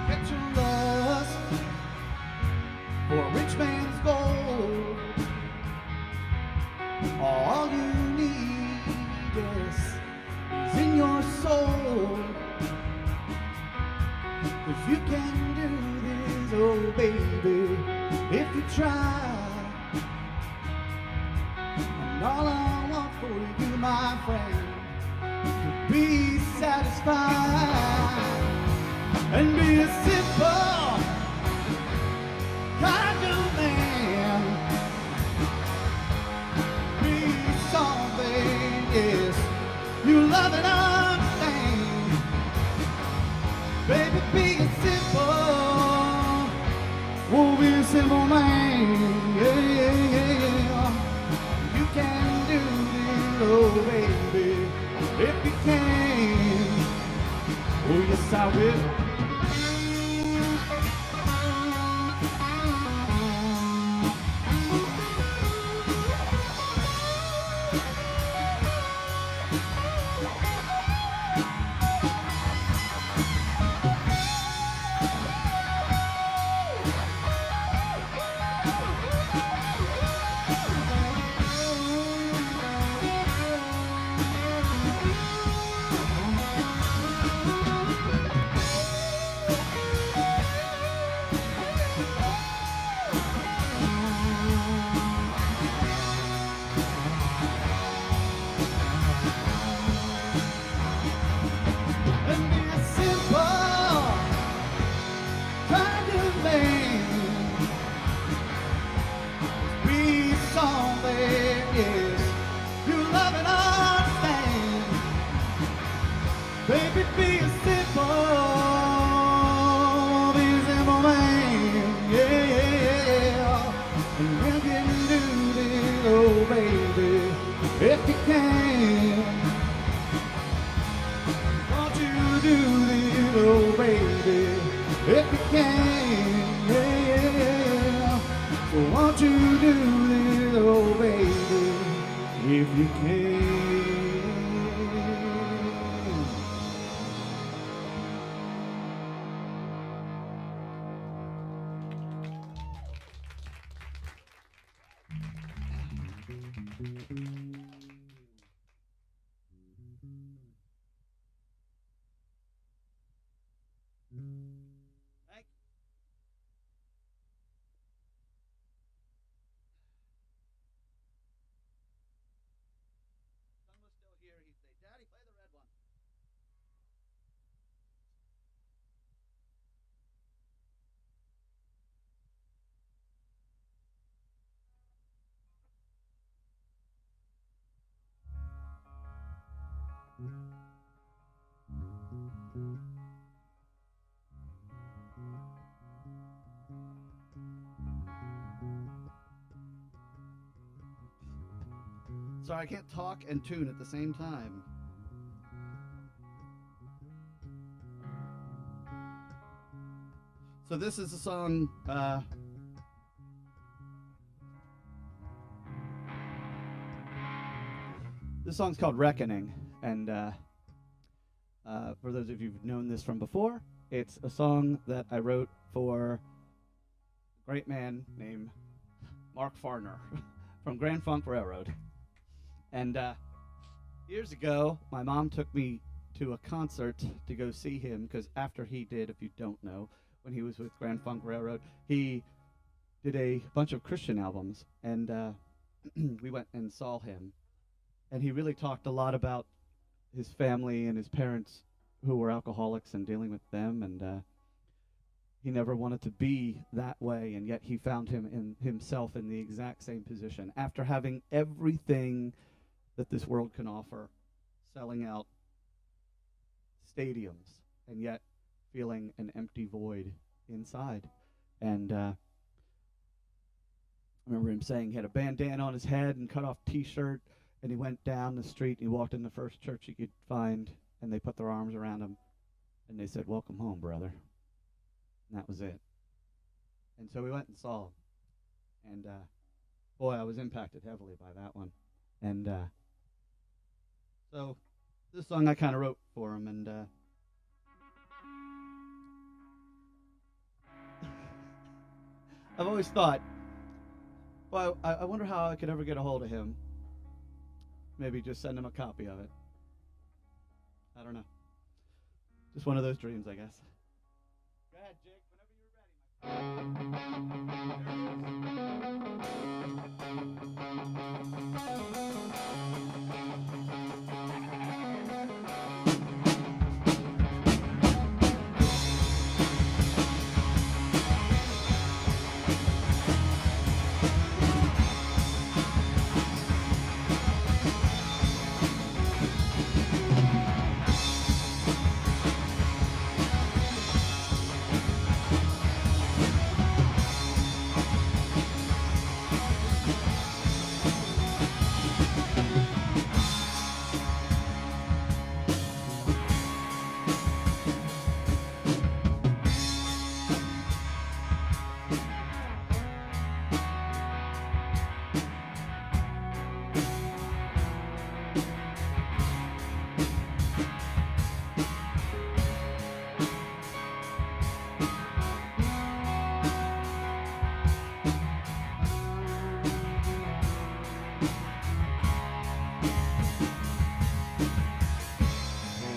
Get your lust for a rich man's gold. All you need is in your soul. 'Cause you can do this, oh baby, if you try. And all I want for you, my friend, to be satisfied and be a simple kind of man. Be something, yes, you love and understand. Baby, be a simple, oh, be a simple man, yeah, yeah, yeah, yeah. You can do this, oh baby, if you can. Oh yes, I will. And be a simple kind of man. Be something, yes, you love and understand. Baby, be a simple man, yeah, yeah, yeah. And you can do this, oh baby, if you can. Won't you do this, oh baby, if you can, yeah, yeah, yeah. So won't you do this, oh baby, if you can. Thank you. Son was still here, he'd say, Daddy, play the red one. Sorry, I can't talk and tune at the same time. So this is a song, this song's called Reckoning, and for those of you who've known this from before, it's a song that I wrote for a great man named Mark Farner from Grand Funk Railroad. And years ago, my mom took me to a concert to go see him because after he did, if you don't know, when he was with Grand Funk Railroad, he did a bunch of Christian albums. And we went and saw him. And he really talked a lot about his family and his parents who were alcoholics and dealing with them. And he never wanted to be that way, and yet he found himself in the exact same position after having everything that this world can offer, selling out stadiums, and yet feeling an empty void inside. And I remember him saying he had a bandana on his head and cut off t-shirt, and he went down the street and he walked in the first church he could find, and they put their arms around him and they said, "Welcome home, brother." And that was it. And so we went and saw him. And boy, I was impacted heavily by that one. And so this song I kind of wrote for him. And I've always thought, well, I wonder how I could ever get a hold of him. Maybe just send him a copy of it. I don't know. Just one of those dreams, I guess. Go ahead, Jake.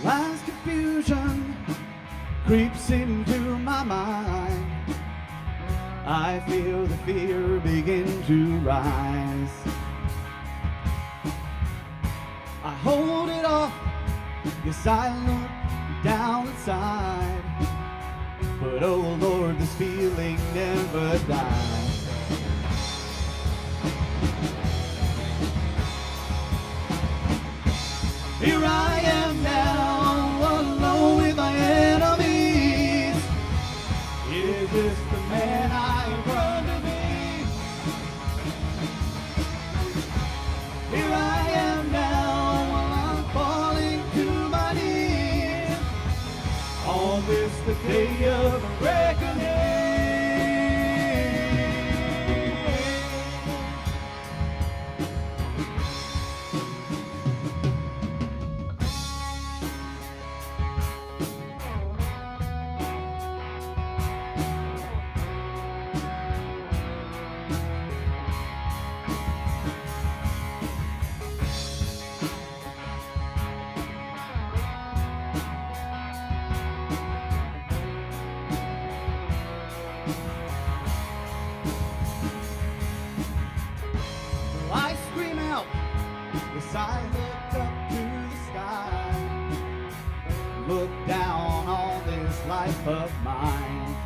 Life's confusion creeps into my mind. I feel the fear begin to rise. I hold it off, yes I look down inside. But oh Lord, this feeling never dies. Here I am now, alone with my enemies. Is this the man I run to be? Here I am now, while I'm falling to my knees. On this, the day of reckoning. I scream out as I look up to the sky, look down on this life of mine.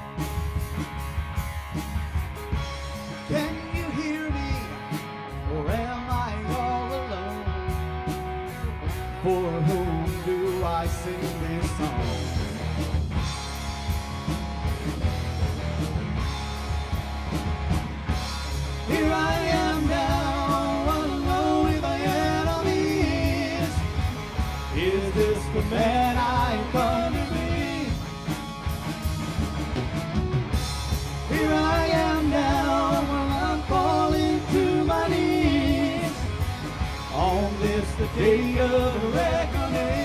Can you hear me, or am I all alone? For whom do I sing this song? Here I am now, alone with my enemies. Is this the man I come to be? Here I am now, while I'm falling to my knees. On this, the day of reckoning.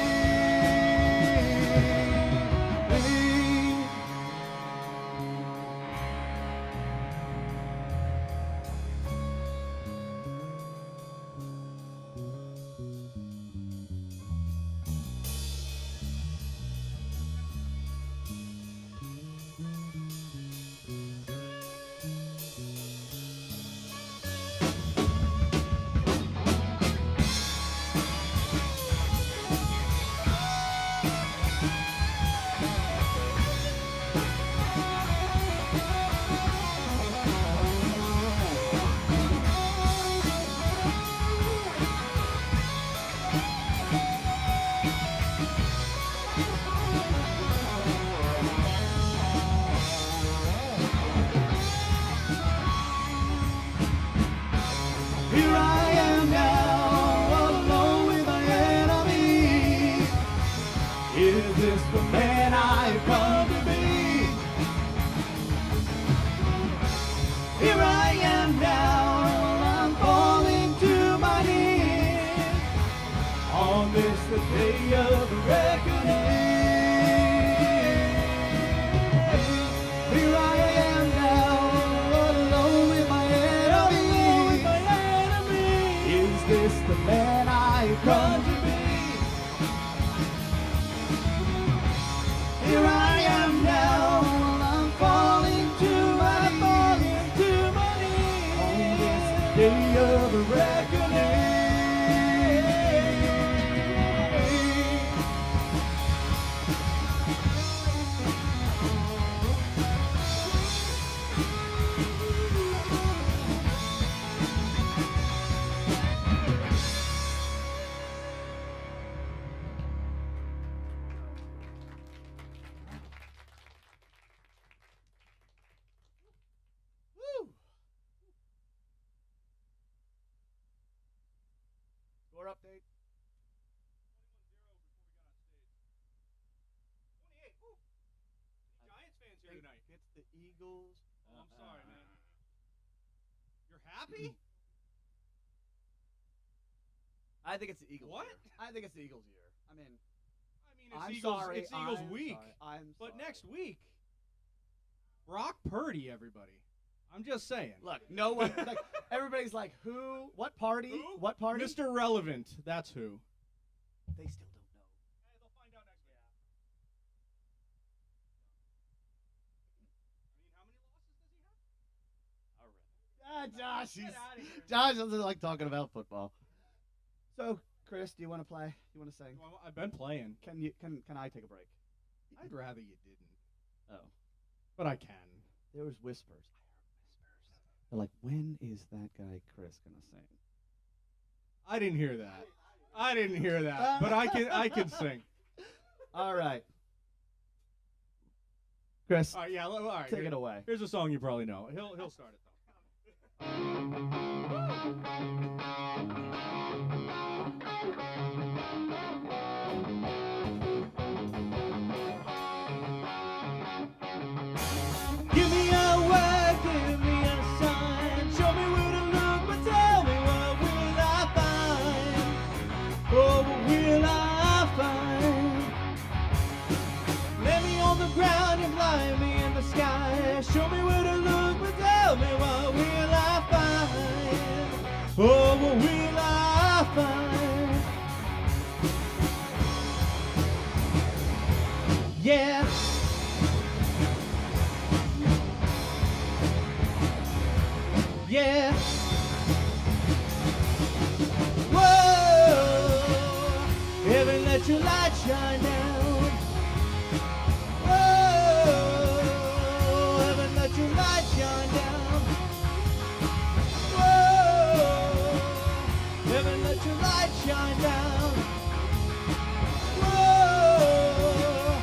reckoning. Score update. 28. Ooh. Any Giants fans here tonight? It's the Eagles. Oh, I'm sorry, man. You're happy? I think it's the Eagles. What? Year. I think it's the Eagles' year. I mean, It's I'm Eagles. sorry. It's Eagles I'm week. sorry. But next week, Brock Purdy, everybody. I'm just saying. Look, no one. Like, everybody's like, who? What party? Who? What party? Mr. Relevant. That's who. They still don't know. Hey, they'll find out next week. I mean, how many losses does he have? Ah, Josh. Get outta here. Josh doesn't like talking about football. So, Chris, do you want to play? You want to sing? Well, I've been playing. Can I take a break? I'd rather you didn't. Oh, But I can. there was whispers. I heard whispers. They're like, when is that guy Chris gonna sing? I didn't hear that. I didn't hear that. But I can sing. All right, Chris, All right, yeah. All right. take it away. Here's a song you probably know. He'll start it though. Give me a word, give me a sign. Show me where to look, but tell me what will I find? Oh, what will I find? Lay me on the ground and fly me in the sky. Show me where to look, but tell me what will I find? Oh, what will I find? Yeah. Yeah. Whoa. Heaven, let your light shine down. Whoa. Heaven, let your light shine down. Whoa. Heaven, let your light shine down. Whoa.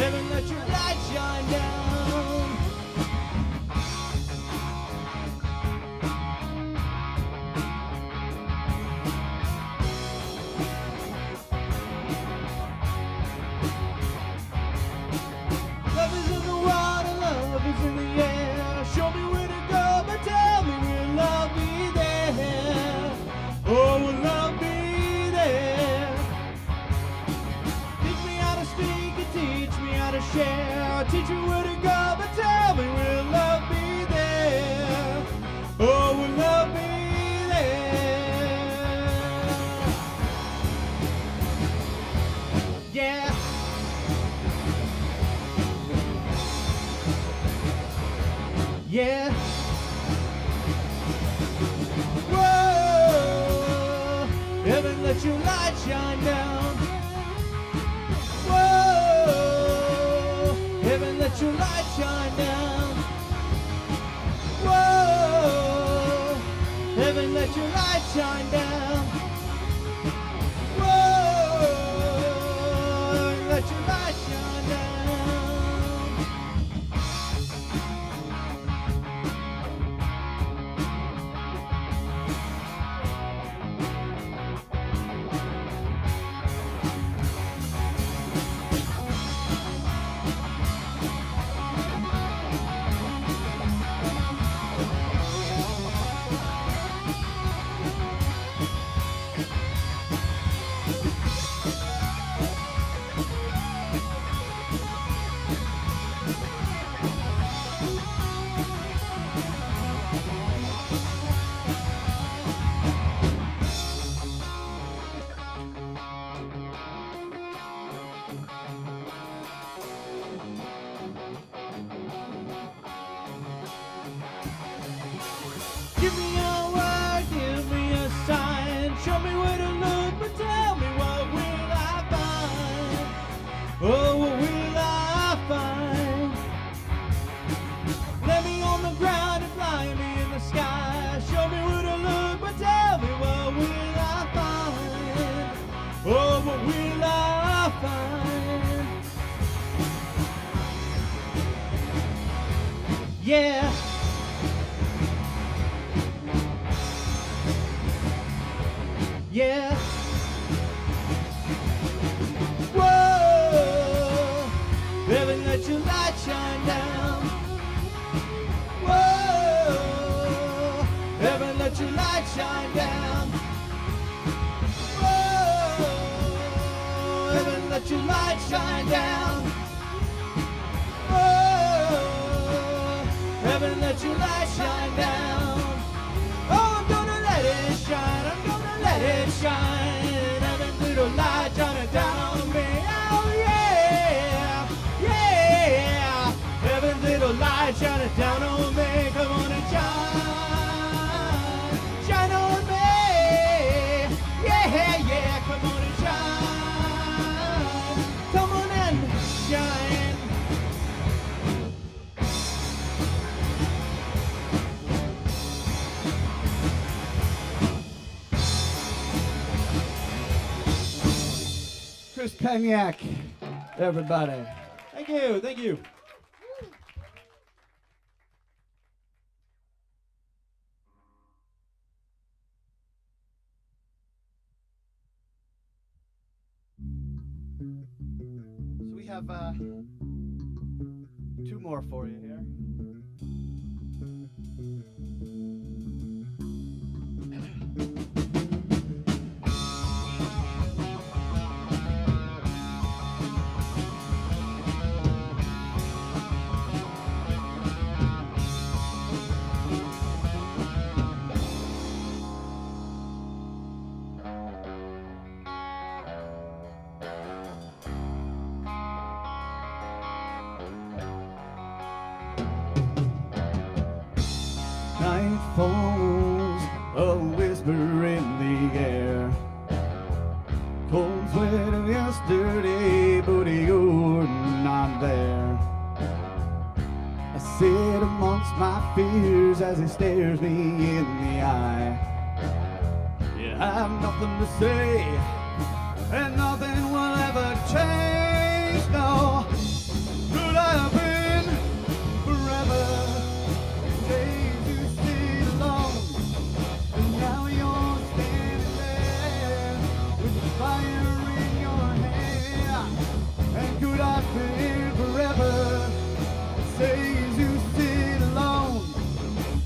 Heaven, let your light shine down. Love is in the water, love is in the air. Show me where to go, but tell me will love be there? Oh, will love be there? Teach me how to speak and teach me how to share. Teach me where to go, but tell me will love be there? Oh, will love be there? Yeah. Yeah. Whoa. Heaven, let your light shine down. Whoa. Heaven, let your light shine down. Whoa. Heaven, let your light shine down. Whoa. Heaven, let your light shine down. Yeah. Yeah. Whoa. Heaven, let your light shine down. Whoa. Heaven, let your light shine down. Whoa. Heaven, let your light shine down. Whoa. Heaven, let your light shine down. Oh, I'm gonna let it shine. I'm gonna let it shine. Heaven's little light shining down on me. Oh yeah, yeah. Heaven's little light shining down on me. Come on and shine, shine on me. Yeah, yeah. Come on and shine. Come on and shine. Chris Cognac, everybody. Thank you. Thank you. So we have two more for you here. Night falls, a whisper in the air. Cold sweat of yesterday, but you're not there. I sit amongst my fears as he stares me in the eye. You have nothing to say, and nothing will ever change. No, could I have been forever? Days you stayed alone, and now you're standing there with the fire in your hand. And could I have been forever? Days you stayed alone,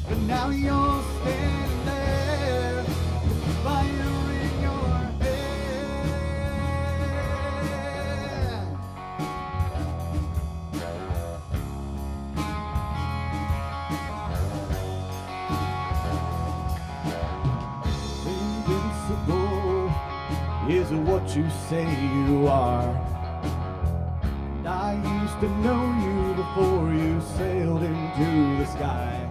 and now you're standing there with the fire in your hand. Invincible is what you say you are. And I used to know you before you sailed into the sky.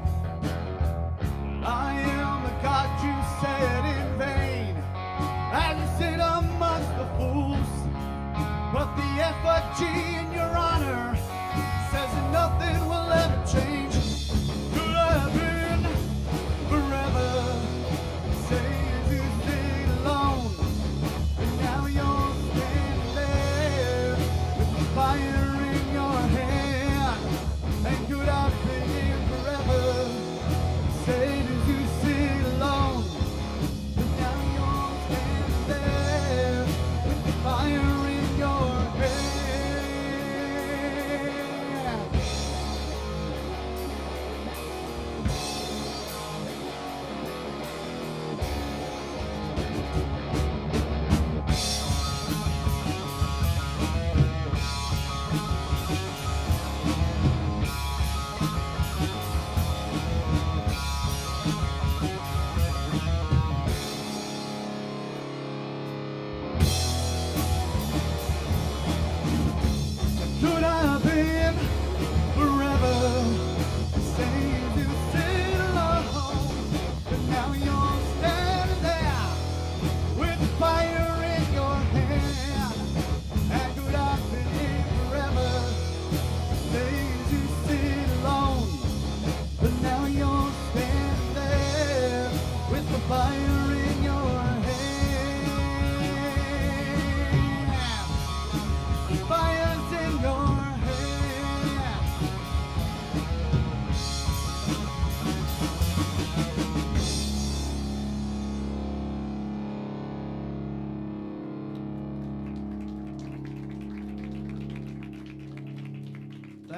I am the God you said in vain, as you sit amongst the fools. But the effigy in your honor says that nothing will ever change. Could I have been forever? Say you stayed alone, and now you're standing there with the fire in your hand. And could I have been forever? Say did you stayed alone, and now you're standing there with the fire in your hand. Could I have been forever? Say you stayed alone, but now you're standing there with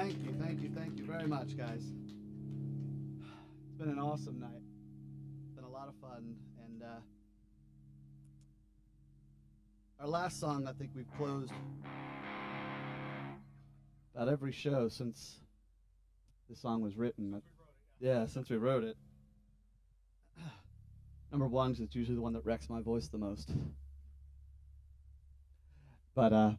Thank you very much, guys. It's been an awesome night. It's been a lot of fun. And our last song, I think we've closed about every show since this song was written. Yeah, since we wrote it. Number one, 'cause it's usually the one that wrecks my voice the most. But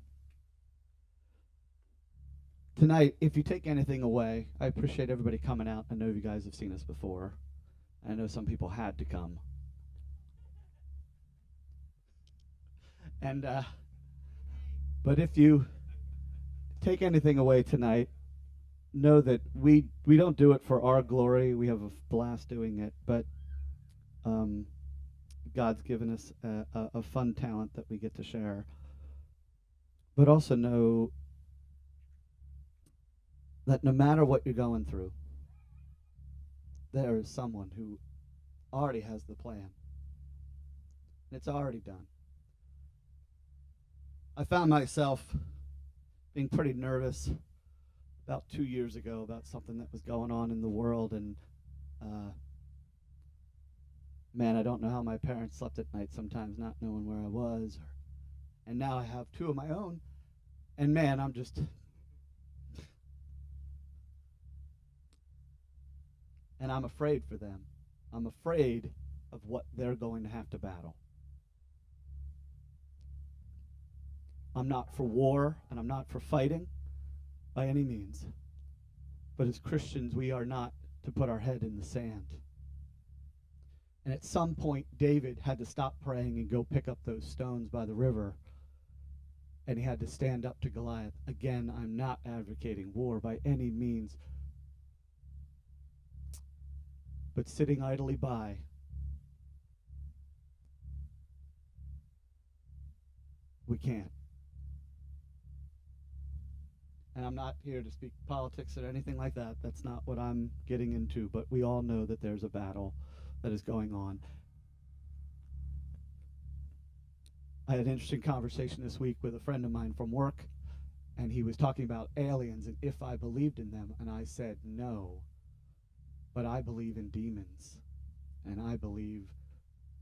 tonight, if you take anything away, I appreciate everybody coming out. I know you guys have seen us before. I know some people had to come. And but if you take anything away tonight, know that we don't do it for our glory. We have a blast doing it, but God's given us a fun talent that we get to share. But also know that no matter what you're going through, there is someone who already has the plan. And it's already done. I found myself being pretty nervous about 2 years ago about something that was going on in the world, and man, I don't know how my parents slept at night sometimes, not knowing where I was. And now I have two of my own, and man, I'm just... And I'm afraid for them. I'm afraid of what they're going to have to battle. I'm not for war, and I'm not for fighting by any means. But as Christians, we are not to put our head in the sand. And at some point, David had to stop praying and go pick up those stones by the river. And he had to stand up to Goliath. Again, I'm not advocating war by any means. But sitting idly by, we can't. And I'm not here to speak politics or anything like that. That's not what I'm getting into. But we all know that there's a battle that is going on. I had an interesting conversation this week with a friend of mine from work, and he was talking about aliens and if I believed in them. And I said, no. But I believe in demons, and I believe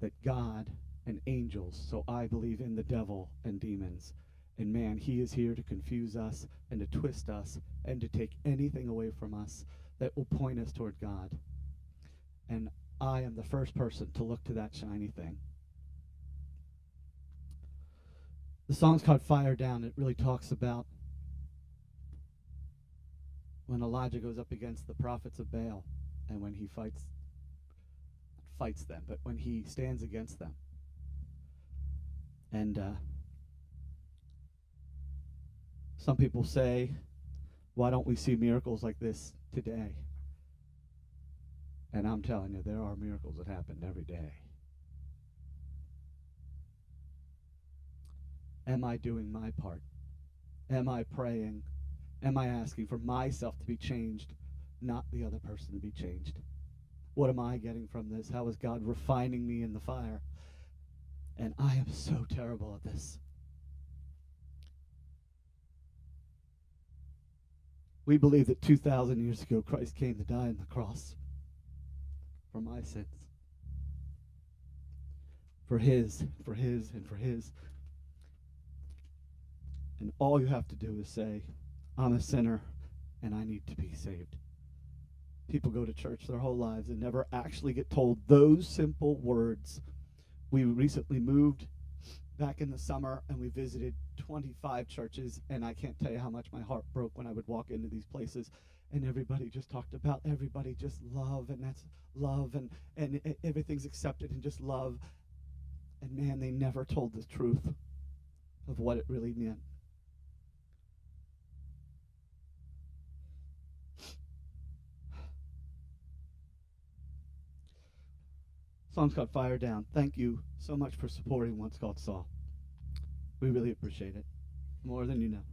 that God and angels, so I believe in the devil and demons. And man, he is here to confuse us and to twist us and to take anything away from us that will point us toward God. And I am the first person to look to that shiny thing. The song's called Fire Down. It really talks about when Elijah goes up against the prophets of Baal. And when he fights them, but when he stands against them. And some people say, why don't we see miracles like this today? And I'm telling you, there are miracles that happen every day. Am I doing my part? Am I praying? Am I asking for myself to be changed, not the other person to be changed? What am I getting from this? How is God refining me in the fire? And I am so terrible at this. We believe that 2,000 years ago Christ came to die on the cross for my sins. For his. And all you have to do is say, I'm a sinner and I need to be saved. People go to church their whole lives and never actually get told those simple words. We recently moved back in the summer and we visited 25 churches, and I can't tell you how much my heart broke when I would walk into these places and everybody just talked about everybody just love, and that's love, and everything's accepted and just love. And man, they never told the truth of what it really meant. Song's called Fire Down. Thank you so much for supporting What's Called Saul. We really appreciate it. More than you know.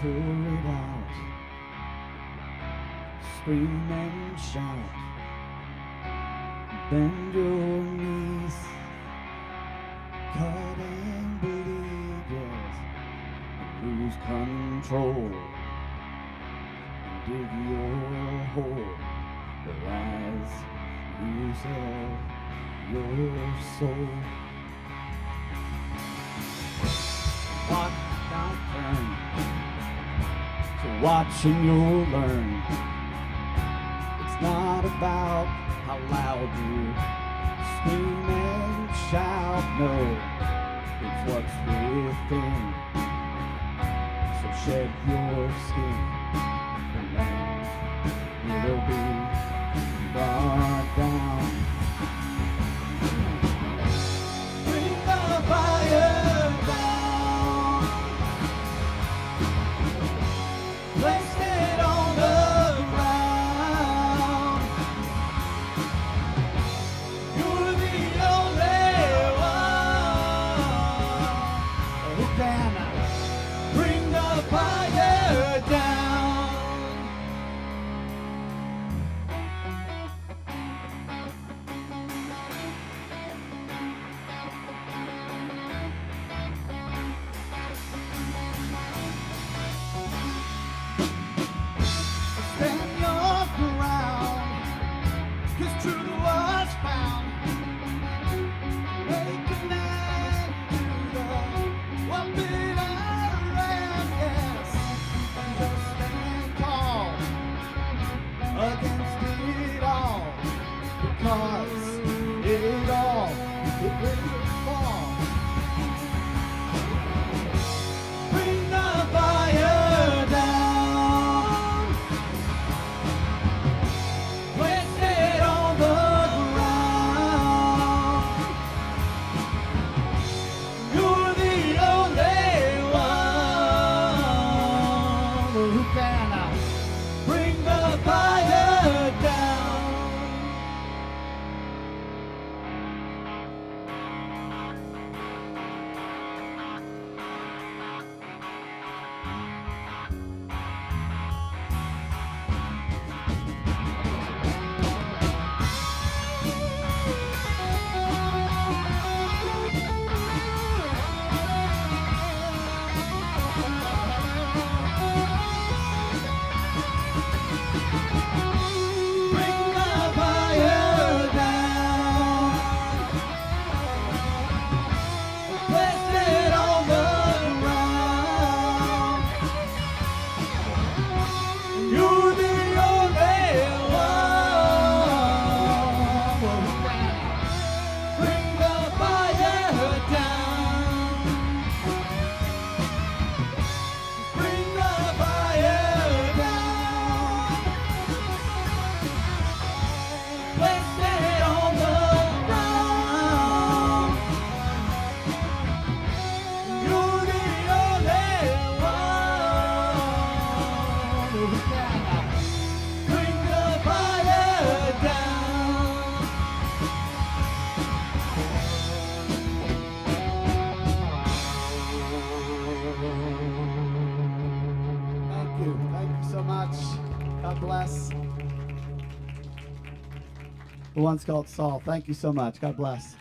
pour it out. Scream and shout. Bend your knees. Cut and bleed, yes. And lose control. And dig your hole. Rise, you sell your soul. Watch not turn. So watch and you'll learn. It's not about how loud you scream and shout. No, it's what's within. So shed your skin, and then it'll be brought down. Bring the fire down. Place it on the ground. You're the only one who can bring the fire down. Stand your ground, 'cause truth was found. Make an end to what bitter and yes, and just stand tall against it all, because it will fall. Bring the fire down. Place it on the ground. You're the only one who can bring the fire down. Bring the fire down. Place it on the ground. You're the only one who can bring the fire down. Bring the fire down. Place it on the ground. You're the only one who can bring the fire down. Thank you so much. God bless. The one's called Saul. Thank you so much. God bless.